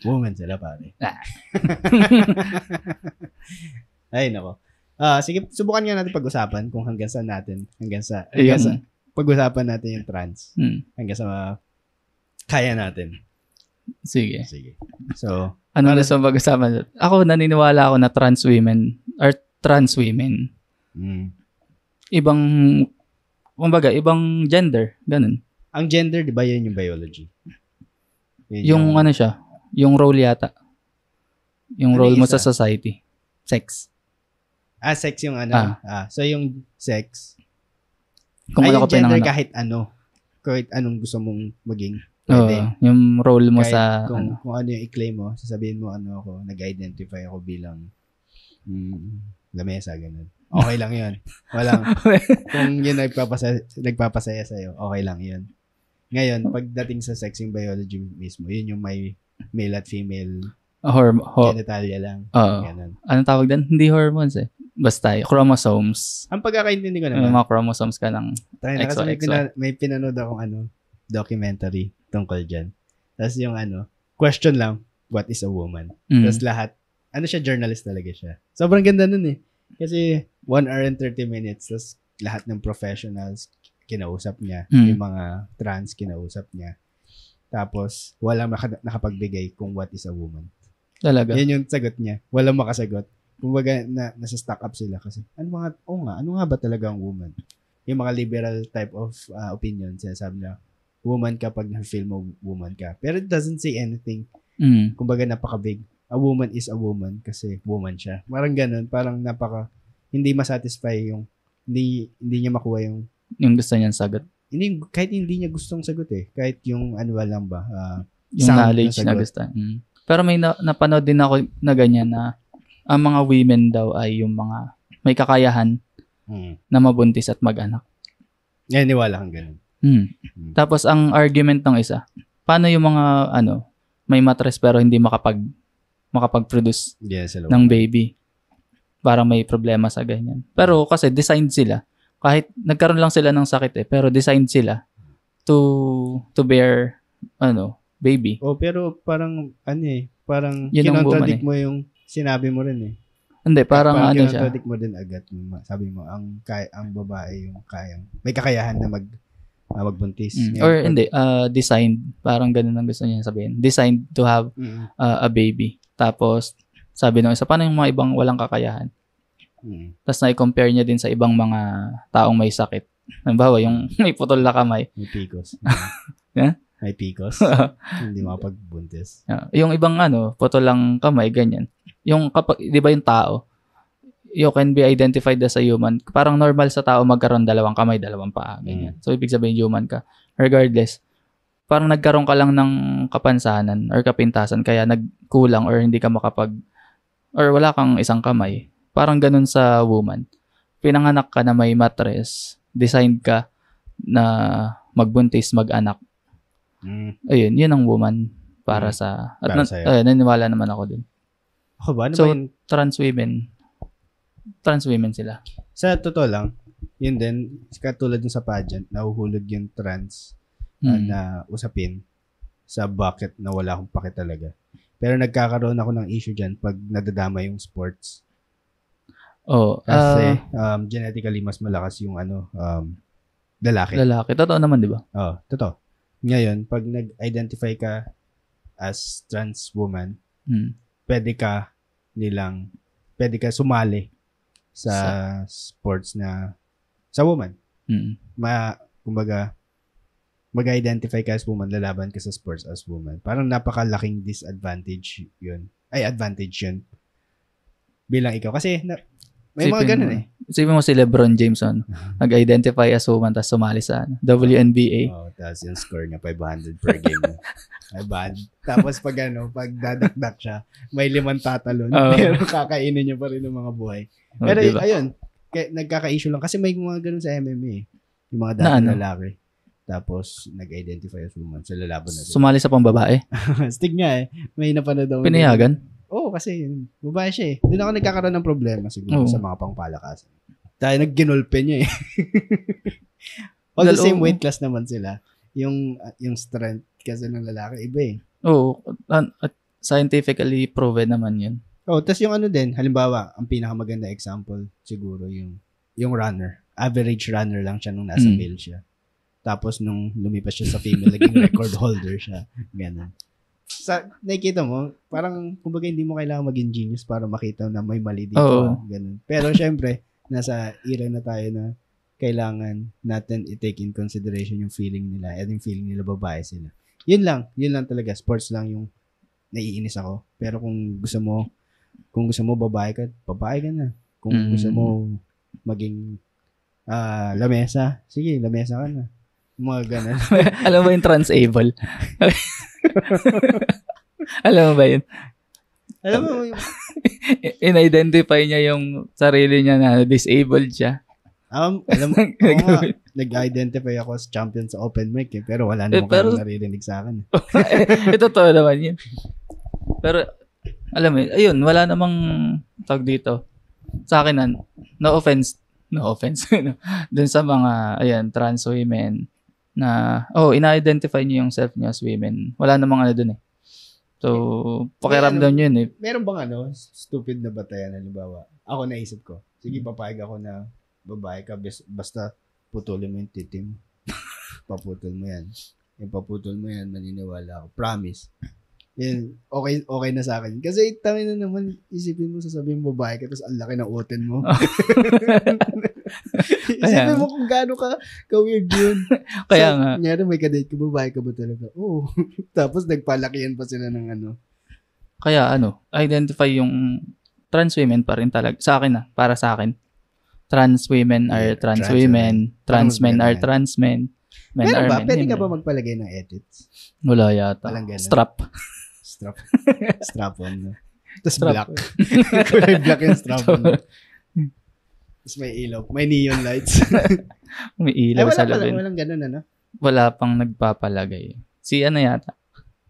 A: women sila, pare. Ay, nako. Sige, subukan nga natin pag-usapan kung hanggang sa pag-usapan natin yung trans. Hanggang sa kaya natin.
B: Sige.
A: So,
B: ano na sa pag-usapan? Ako, naniniwala ako na trans women are trans women. Ibang gender, ganun.
A: Ang gender, di ba, yun yung biology?
B: Yung siya, yung role yata. Yung role mo sa society. Sex.
A: Sex yung so yung sex.
B: Kung
A: yung gender kahit anong gusto mong maging. Pwede.
B: Yung role mo
A: kahit
B: sa
A: kung ano yung i-claim mo, sasabihin mo ako, nag-identify ako bilang lamesa, ganun. Okay lang yun. Kung yun nagpapasaya sa'yo, okay lang yun. Ngayon, pagdating sa sexing biology mismo, yun yung may male at female genitalia lang. Ganun.
B: Anong tawag doon? Hindi hormones Basta chromosomes.
A: Ang pagkakaintindi ko naman.
B: May mga chromosomes ka ng
A: XO. May pinanood akong documentary tungkol dyan. Tapos yung question lang, what is a woman? Tapos lahat ano siya, journalist talaga siya. Sobrang ganda nun eh. Kasi 1 hour and 30 minutes, tapos lahat ng professionals kinausap niya, yung mga trans kinausap niya. Tapos, walang nakapagbigay kung what is a woman.
B: Talaga?
A: Yan yung sagot niya. Walang makasagot. Kumbaga, nasa stock up sila kasi, ano nga ba talaga ang woman? Yung mga liberal type of opinion, sinasabi na, woman ka pag na-feel mo woman ka. Pero it doesn't say anything. Kumbaga, napaka-big. A woman is a woman kasi woman siya. Parang ganun. Parang hindi masatisfy yung, hindi niya makuha
B: yung gusto niyang sagot.
A: Kahit hindi niya gustong sagot eh. Kahit yung ano lang ba.
B: Yung knowledge na gusto. Pero may napanood din ako na ganyan na ang mga women daw ay yung mga may kakayahan na mabuntis at mag-anak.
A: Yan, niwala kang ganun.
B: Tapos ang argument ng isa, paano yung mga may matres pero hindi makapag-produce ng baby? Parang may problema sa ganyan. Pero kasi designed sila. Kahit nagkaroon lang sila ng sakit pero designed sila to bear baby.
A: Pero parang parang kinontradict mo yung sinabi mo rin eh.
B: Hindi, parang siya.
A: Kinontradict mo din agad. Sabi mo ang babae yung kayang may kakayahan na magbuntis.
B: Or hindi, designed. Parang ganun ang gusto niya sabihin. Designed to have a baby. Tapos sabi ng isa, paano yung mga ibang walang kakayahan? Tapos na-compare niya din sa ibang mga taong may sakit. Halimbawa, yung may putol na kamay.
A: May PCOS.
B: Yeah?
A: May PCOS. Hindi makapagbuntis.
B: Yung ibang putol lang kamay, ganyan. Yung kapag, di ba yung tao, you can be identified as a human. Parang normal sa tao magkaroon 2 kamay, 2 paa, ganyan. So, ibig sabihin human ka. Regardless, parang nagkaroon ka lang ng kapansanan or kapintasan, kaya nagkulang or hindi ka or wala kang isang kamay. Parang ganun sa woman. Pinanganak ka na may matres, designed ka na magbuntis, mag-anak. Ayun, yun ang woman para sa... naniniwala naman ako dun.
A: Ako ba?
B: Trans women sila.
A: Sa totoo lang, yun din, katulad dun sa pageant, nahuhulog yung trans na usapin sa bucket na wala akong pake talaga. Pero nagkakaroon ako ng issue dyan pag nadadama yung sports. Kasi genetically mas malakas yung lalaki.
B: Lalaki. Totoo naman, di ba?
A: Totoo. Ngayon, pag nag-identify ka as trans woman, pwede ka sumali sa sports na sa woman. Kumbaga, mag-identify ka as woman, lalaban ka sa sports as woman. Parang napakalaking disadvantage yun. Advantage yun. Bilang ikaw. Kasi, may mga ganun eh.
B: Isipin mo si LeBron James nag-identify as woman tapos sumali sa WNBA.
A: Tapos yung score niya 500 per game. 500. Tapos pag dadakdak siya, may 5 tatalon. Pero kakainin niya pa rin ng mga buhay. Pero diba? Ayun, nagkaka-issue lang. Kasi may mga ganun sa MMA. Yung mga dating lalaki. Tapos nag-identify as woman. So lalaban na.
B: Sumali sa pambabae?
A: Stig nga eh. May napanood daw.
B: Pinayagan?
A: Kasi babae siya eh. Doon ako nagkakaroon ng problema siguro sa mga pangpalakasan. Dahil nagginulpe niya eh. All the same weight class naman sila. Yung strength kasi ng lalaki, iba eh.
B: At scientifically proven naman yun.
A: Tapos yung din, halimbawa, ang pinakamaganda example siguro yung runner. Average runner lang siya nung nasa male siya. Tapos nung lumipas siya sa female, naging record holder siya. Ganun. Nakikita mo, parang kumbaga hindi mo kailangan maging genius para makita na may mali dito. Ganun. Pero syempre, nasa era na tayo na kailangan natin i-take in consideration yung feeling nila at yung feeling nila babae sila. Yun lang talaga. Sports lang yung naiinis ako. Pero kung gusto mo babae ka na. Kung gusto mo maging lamesa, sige, lamesa ka na. Mga ganun.
B: Alam mo yung transable? Alam mo ba yun?
A: Alam mo yung...
B: In-identify niya yung sarili niya na disabled siya.
A: Alam mo, nag-identify ako as champion sa open mic pero wala namang naririnig sa akin.
B: Totoo naman yun. Pero, alam mo, ayun, wala namang tawag dito. Sa akin, no offense, dun sa mga, trans women, na, ina-identify niyo yung self niyo as women. Wala namang dun eh. So, pakiramdam yun eh.
A: Meron bang stupid na batayan, halimbawa? Ako naisip ko, sige, papayag ako na babae ka, basta putulin mo yung titim. Paputol mo yan. Yung paputol mo yan, maniniwala ako. Promise. Yan, okay na sa akin. Kasi tangin na naman, isipin mo, sasabihin mo babae ka, tapos ang laki ng oten mo. Isipin mo kung gaano ka-weird yun.
B: Kaya nga.
A: Kunyari, may kadate ka, babae ka ba talaga? Oo. Tapos nagpalakihan pa sila ng
B: Kaya identify yung trans women pa rin talaga. Sa akin para sa akin. Trans women are trans women. Trans men are trans men. Men
A: Pero
B: are
A: ba,
B: men.
A: pwede ka ba magpalagay ng edits?
B: Wala yata. Strap
A: on. No? Tapos black. Kulay black yung strap on. Tapos may ilaw. May neon lights.
B: May ilaw sa label.
A: Walang ganun,
B: Wala pang nagpapalagay. Si yata.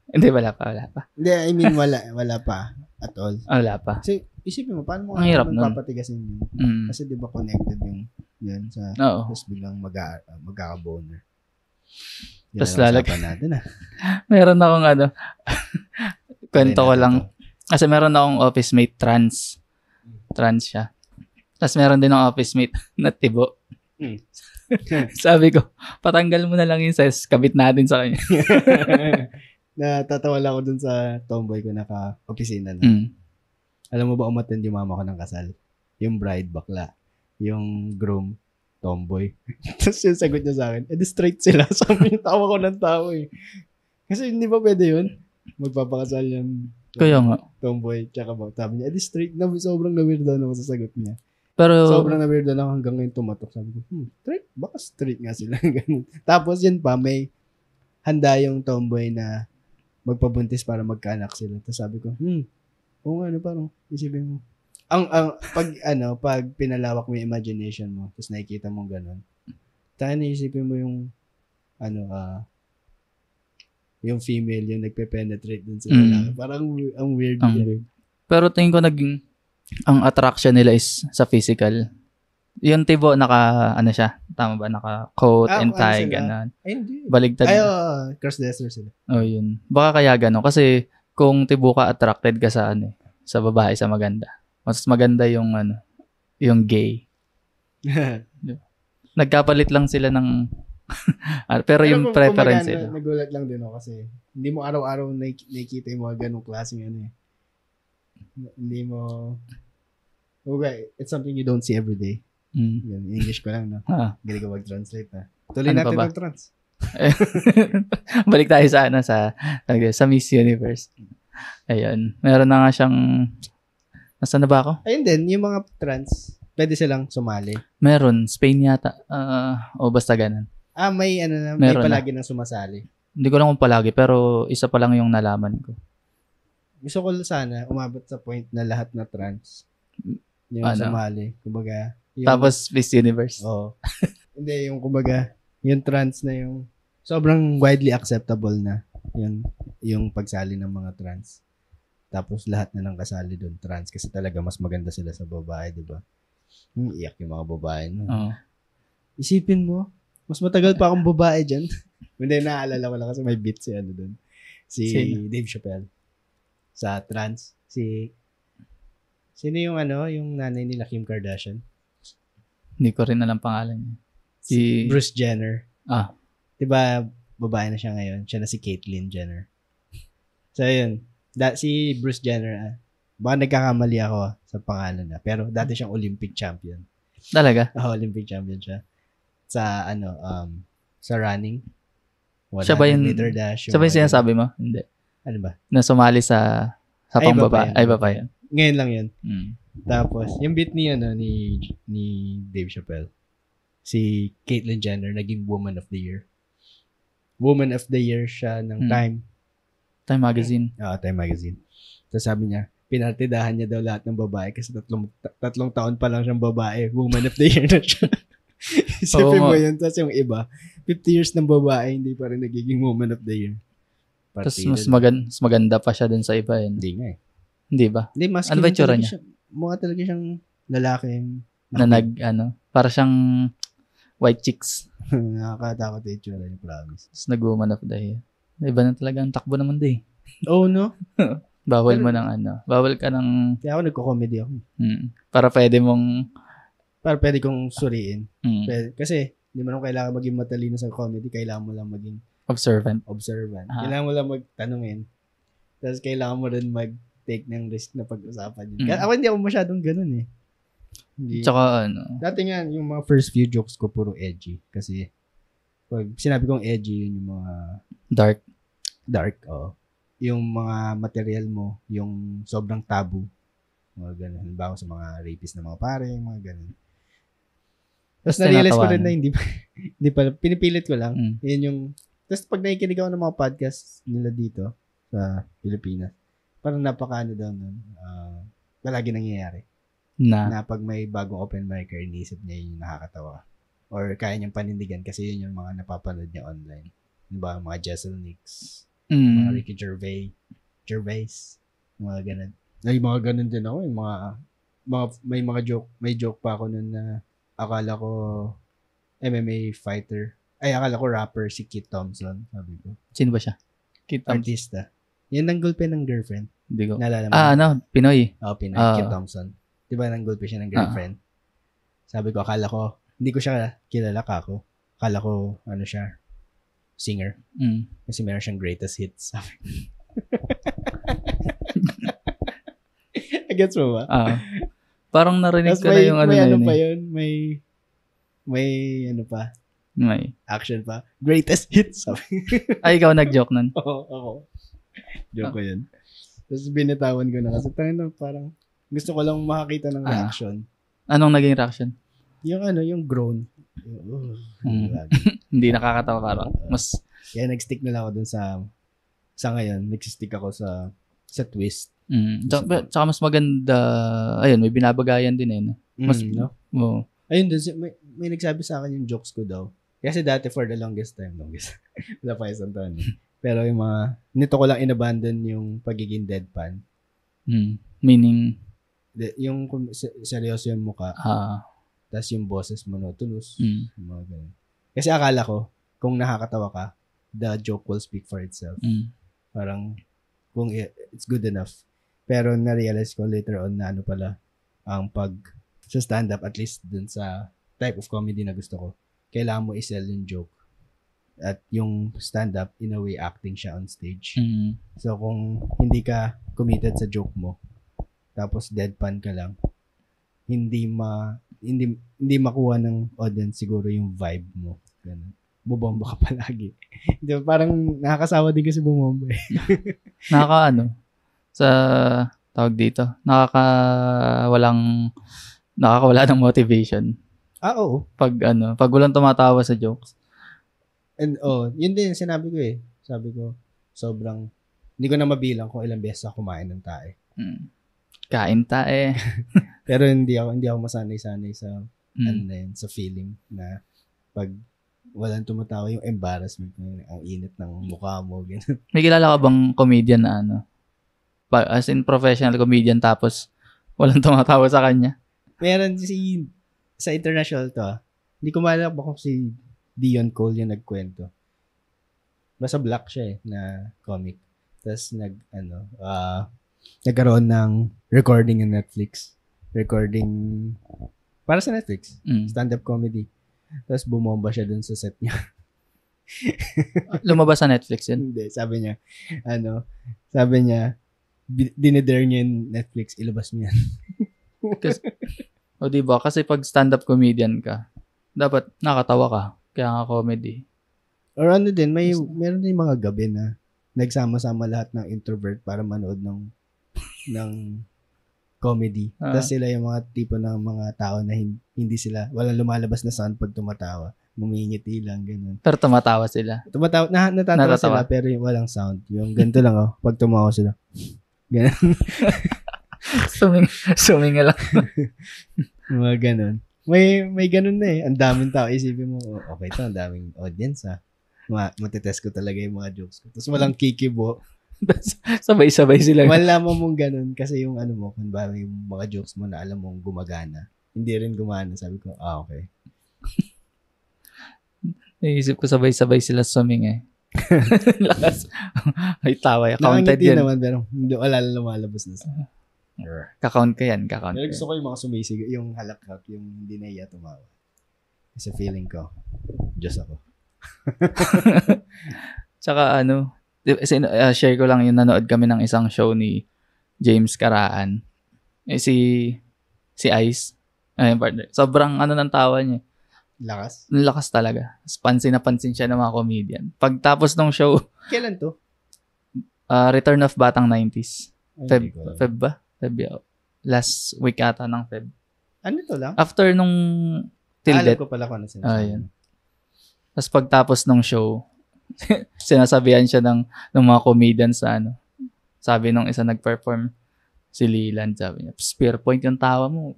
B: Hindi, wala pa.
A: Hindi, I mean, wala pa at all.
B: Wala pa.
A: Kasi, isipin mo, paano mo magpapatigasin yun? Kasi di ba connected yung yun sa, tapos biglang magkaka-boner.
B: Tapos natin meron akong kwento ko lang. Kasi meron akong office mate trans siya. Tapos meron din akong office mate na tibo. Sabi ko, patanggal mo na lang yung size, kabit natin sa kanya.
A: Natatawa lang ako dun sa tomboy ko naka-opisina na. Alam mo ba, umattend yung mama ko ng kasal? Yung bride, bakla. Yung groom, tomboy. Tapos yung sagot niya sa akin, straight sila. Sabi yung tawa ko ng tao eh. Kasi hindi ba pwede yun? Magpapakasal yung
B: kaya nga.
A: Tomboy, tsaka ba? Sabi niya, straight. Sobrang na-weird daw ako sa sagot niya.
B: Pero,
A: sobrang na-weird daw ako hanggang ngayon tumatok. Sabi ko, straight? Baka straight nga sila. Tapos yun pa, may handa yung tomboy na magpabuntis para magkaanak sila. Tapos sabi ko, kung parang isipin mo. Pag pinalawak mo yung imagination mo, tapos nakikita mo gano'n, tayo naisipin mo yung, yung female, yung nagpe-penetrate dun sa lalaki. Parang ang weird.
B: Pero tingin ko ang attraction nila is sa physical. Yung tibo, siya, tama ba? Naka-coat and tie, gano'n.
A: Ay, hindi.
B: Baligtad.
A: Cross-dresser sila.
B: Yun. Baka kaya gano'n. Kasi kung tibo ka, attracted ka sa sa babae, sa maganda. Mas maganda yung gay. Nagkapalit lang sila ng pero yung preference nila.
A: Nagulat lang din ako kasi hindi mo araw-araw nakikita yung mga ganong klaseng Hindi mo it's something you don't see every day. Yan, English ko lang, no? Galing ka mag-translate, na. Tuloy natin mag-trans.
B: Balik tayo sa Miss Universe. Ayun. Meron na nga siyang nasaan na ba ako?
A: Ayun din, yung mga trans, pwede silang sumali.
B: Meron. Spain yata. O basta ganun.
A: May may palagi nang sumasali.
B: Hindi ko lang kung palagi, pero isa pa lang yung nalaman ko.
A: Gusto ko sana umabot sa point na lahat na trans yung sumali. Kumbaga,
B: tapos Miss Universe.
A: Oo. Hindi, yung kumbaga, yung trans na yung sobrang widely acceptable na yung pagsali ng mga trans. Tapos lahat na lang kasali doon trans kasi talaga mas maganda sila sa babae, di ba? Iyak yung mga babae. No? Isipin mo, mas matagal pa akong babae dyan. Hindi, naaalala ko lang kasi may beat si doon. Si Dave Chappelle. Sa trans. Sino yung yung nanay nila Kim Kardashian?
B: Hindi ko rin alam pangalan niya.
A: Si Bruce Jenner.
B: Diba,
A: babae na siya ngayon. Siya na si Caitlyn Jenner. So, yun. Si Bruce Jenner, baka nagkakamali ako sa pangalan na. Pero dati siyang Olympic champion.
B: Talaga?
A: Olympic champion siya. Sa, sa running.
B: Siya ba yung, siya ba yung sinasabi mo? Hindi.
A: Ano ba?
B: Na sumali sa pangbabae. Ay, ba yun?
A: Ngayon lang yun. Tapos, yung beat ni Dave Chappelle, si Caitlyn Jenner, naging Woman of the Year. Woman of the Year siya ng Time.
B: Time Magazine.
A: Time Magazine. Tapos sabi niya, pinartidahan niya daw lahat ng babae kasi tatlong taon pa lang siyang babae. Woman of the Year na siya. Isipin mo yun. Tapos yung iba, 50 years ng babae, hindi pa rin nagiging Woman of the Year.
B: Tapos mas maganda pa siya dun sa iba.
A: Hindi nga eh.
B: Hindi ba?
A: Hindi, mas
B: ano ba itsura niya?
A: Mukha talaga siyang lalaking
B: na para siyang white chicks.
A: Nakakatakot yung itsura niya, promise.
B: Tapos nag-Woman of the Year. Iba na talaga ang takbo naman din.
A: Oh, no?
B: Bawal
A: Pero-
B: mo ng bawal ka ng,
A: Kaya ako nagko-comedy ako.
B: para pwede mong,
A: Para pwede kong suriin.
B: mm,
A: Kasi, hindi mo naman kailangan maging matalino sa comedy. Kailangan mo lang maging
B: observant.
A: observant.
B: Ah.
A: Kailangan mo lang magtanungin. Tapos kailangan mo rin mag-take ng risk na pag-usapan yun.
B: Mm.
A: Kaya ako hindi ako masyadong ganun eh. Hindi.
B: Tsaka
A: Dati nga, yung mga first few jokes ko puro edgy. Kasi, pag sinabi kong edgy, yun yung mga
B: dark.
A: Yung mga material mo, yung sobrang tabu. Mga ganun. Halimbawa sa mga rapist na mga pare, mga ganun. Tapos
B: Tapos
A: na-realize ko
B: tinatawanan.
A: rin na hindi pa, pinipilit ko lang.
B: Mm.
A: Yun yung, tapos pag nakikinig ako ng mga podcast nila dito sa Pilipinas, parang napakaano daw nun, palagi nangyayari. Na pag may bagong open micer, iniisip niya yung nakakatawa. Or kaya niyang panindigan kasi yun yung mga napapanood niya online. Diba? Mga Jessel Nicks, mga Ricky Gervais, mga ganun. Ay, mga ganun din ako. Yung may joke pa ako nun na akala ko MMA fighter. Ay, akala ko rapper si Kit Thompson. Sabi ko.
B: Sino ba siya?
A: Artista. Yan nanggulpe ng girlfriend.
B: Hindi ko.
A: Naalala mo?
B: Pinoy.
A: Pinay. Kit Thompson. Diba nanggulpe siya ng girlfriend? Sabi ko, akala ko, hindi ko siya kilala kako. Akala ko, siya, singer. Kasi meron siyang greatest hits. Sabi ko. Gets mo ba?
B: Parang narinig
A: Tapos
B: ko na yung
A: may
B: na
A: pa
B: yun.
A: yun. May pa.
B: May.
A: Action pa. Greatest hits. Sabi.
B: Ay, ikaw nag-joke nun.
A: Oo, ako. Joke ko yun. Tapos binitawan ko na kasi parang gusto ko lang makakita ng reaction.
B: Anong naging reaction?
A: Yung groan.
B: Hindi nakakatawa parang. Mas...
A: Kaya nag-stick na lang ako dun sa ngayon, nag-stick ako sa twist.
B: Tsaka mas maganda, ayun, may binabagayan din eh. No? Mas,
A: no?
B: Oo.
A: Ayun, may nagsabi sa akin yung jokes ko daw. Kasi dati for the longest time, wala pa isang taon. Pero yung nito ko lang inabandon yung pagiging deadpan.
B: Meaning?
A: Yung seryoso yung mukha. Tapos yung boses monotonous. Mga ganun. Kasi akala ko, kung nakakatawa ka, the joke will speak for itself. Parang, kung it's good enough. Pero na-realize ko later on na pala, ang sa stand-up, at least dun sa type of comedy na gusto ko, kailangan mo i-sell yung joke. At yung stand-up, in a way, acting siya on stage. So, kung hindi ka committed sa joke mo, tapos deadpan ka lang, hindi makuha ng audience siguro yung vibe mo. Ganun. Bubomba ka palagi. Parang nakakasawa din kasi bumomba eh.
B: Sa tawag dito, nakakawala ng motivation.
A: Oo.
B: Pag walang tumatawa sa jokes.
A: And yun din sinabi ko eh. Sabi ko, sobrang, hindi ko na mabilang kung ilang beses ako kumain ng tae.
B: Kain tae.
A: Pero hindi ako masanay-sanay sa sa feeling na pag walang tumatawa yung embarrassment mo, ang init ng mukha mo, gano'n.
B: May kilala ka bang comedian na as in professional comedian tapos walang tumatawa sa kanya?
A: Meron sa international to Hindi ko maalala kung si Dion Cole yung nagkwento. Basta black siya na comic. Tapos nagkaroon ng recording ng Netflix. Recording para sa Netflix. Stand-up comedy. Tapos bumomba siya dun sa set niya.
B: Lumabas sa Netflix yun?
A: Hindi. Sabi niya, dinidare niya yung Netflix, ilabas niya.
B: Diba? Kasi pag stand-up comedian ka, dapat nakatawa ka. Kaya nga comedy.
A: Or din, meron din mga gabi na nagsama-sama lahat ng introvert para manood ng comedy. Tapos sila yung mga tipo ng mga tao na hindi sila, walang lumalabas na sound pag tumatawa. Mumingiti lang, gano'n.
B: Pero tumatawa sila.
A: Natatawa sila pero yung walang sound. Yung ganito lang pag tumawa sila. Gano'n.
B: Suminga lang.
A: Mga gano'n. May gano'n na eh. Ang daming tao. Isipin mo, okay to, ang daming audience matitest ko talaga yung mga jokes ko. Tapos walang kikibo.
B: Sabay-sabay sila.
A: Malaman mong ganun kasi yung kung ba yung mga jokes mo na alam mong gumagana. Hindi rin gumana. Sabi ko, okay.
B: Naisip ko sabay-sabay sila suminga eh. Lakas. Ay, tawa. Counted
A: Nakangiti
B: yan.
A: naman, pero hindi, wala lang lumalabas na sa.
B: Kakount ka yan. Kakount
A: Pero
B: ka
A: gusto ko yung mga sumisig, yung halakak, yung hindi na iya tumawa. Kasi feeling ko, Diyos ako.
B: Tsaka share ko lang yung nanood kami ng isang show ni James Caraan. Si Ice. Ayun, partner. Sobrang ng tawa niya.
A: Lakas.
B: Lakas talaga. Pansin na pansin siya ng mga comedian. Pagtapos ng show,
A: Kailan to?
B: Return of Batang 90s.
A: Ay, hindi ko alam.
B: Feb ba? Feb yun. Last week ata ng Feb.
A: Ano to lang?
B: After nung Till
A: Alam
B: Death.
A: ko pala kung ano sinasabi.
B: Ayun. Tapos pagtapos ng show, sinasabihan siya ng mga comedians sa Sabi nung isa nag-perform, si Leland, sabi niya, spear point yung tawa mo.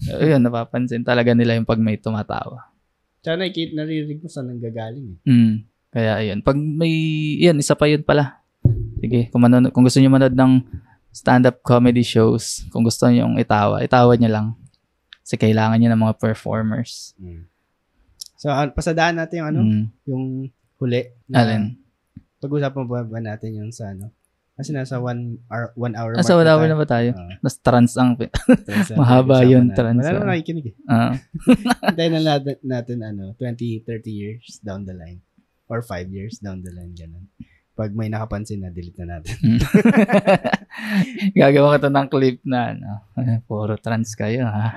B: Ayun, napapansin talaga nila yung pag may tumatawa.
A: Tsaka naririnig mo saan nanggagaling
B: Kaya ayun. Pag may, isa pa yun pala. Sige, kung gusto niyo manood ng stand-up comedy shows, kung gusto niyo yung itawa niyo lang. Kasi kailangan niya ng mga performers.
A: So, pasadaan natin yung yung huli.
B: Alin?
A: Pag-usapan ba natin yung sa Kasi nasa 1 hour mark.
B: Nasa 1 hour na ba tayo? Nas trans ang mahaba yun, trans.
A: Wala na nakikinig
B: Ah.
A: Hintayin na natin 20, 30 years down the line. Or 5 years down the line. Ganun. Pag may nakapansin na, delete na natin.
B: Gagawa ka to ng clip na puro trans kayo, ha?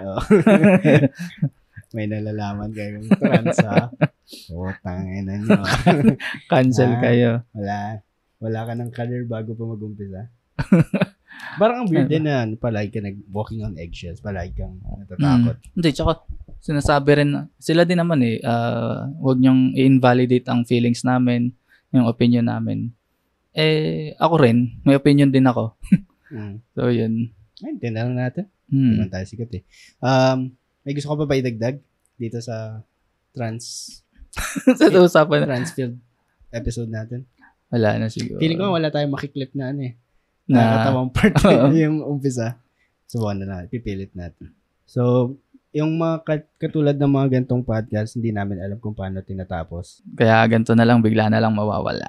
A: May nalalaman kayong trans, ha? Tangina nyo.
B: Cancel kayo.
A: Wala ka ng color bago pa mag-umpisa. Parang ang weird din na palagi ka walking on eggshells. Palagi kang natatakot.
B: Hindi, tsaka sinasabi rin, sila din naman huwag niyong i-invalidate ang feelings namin, yung opinion namin. Ako rin, may opinion din ako. So, yun.
A: Ay, tinanong natin. Hindi naman tayo sikat may gusto ko pa ba idagdag dito sa
B: sa usapan
A: Transfield episode natin?
B: Wala na siguro.
A: Feeling ko wala tayong makiklip na nakakatawang part yung umpisa. Subukan na natin. Pipilit natin. So, yung mga katulad ng mga gantong podcast, hindi namin alam kung paano tinatapos.
B: Kaya ganito na lang, bigla na lang mawawala.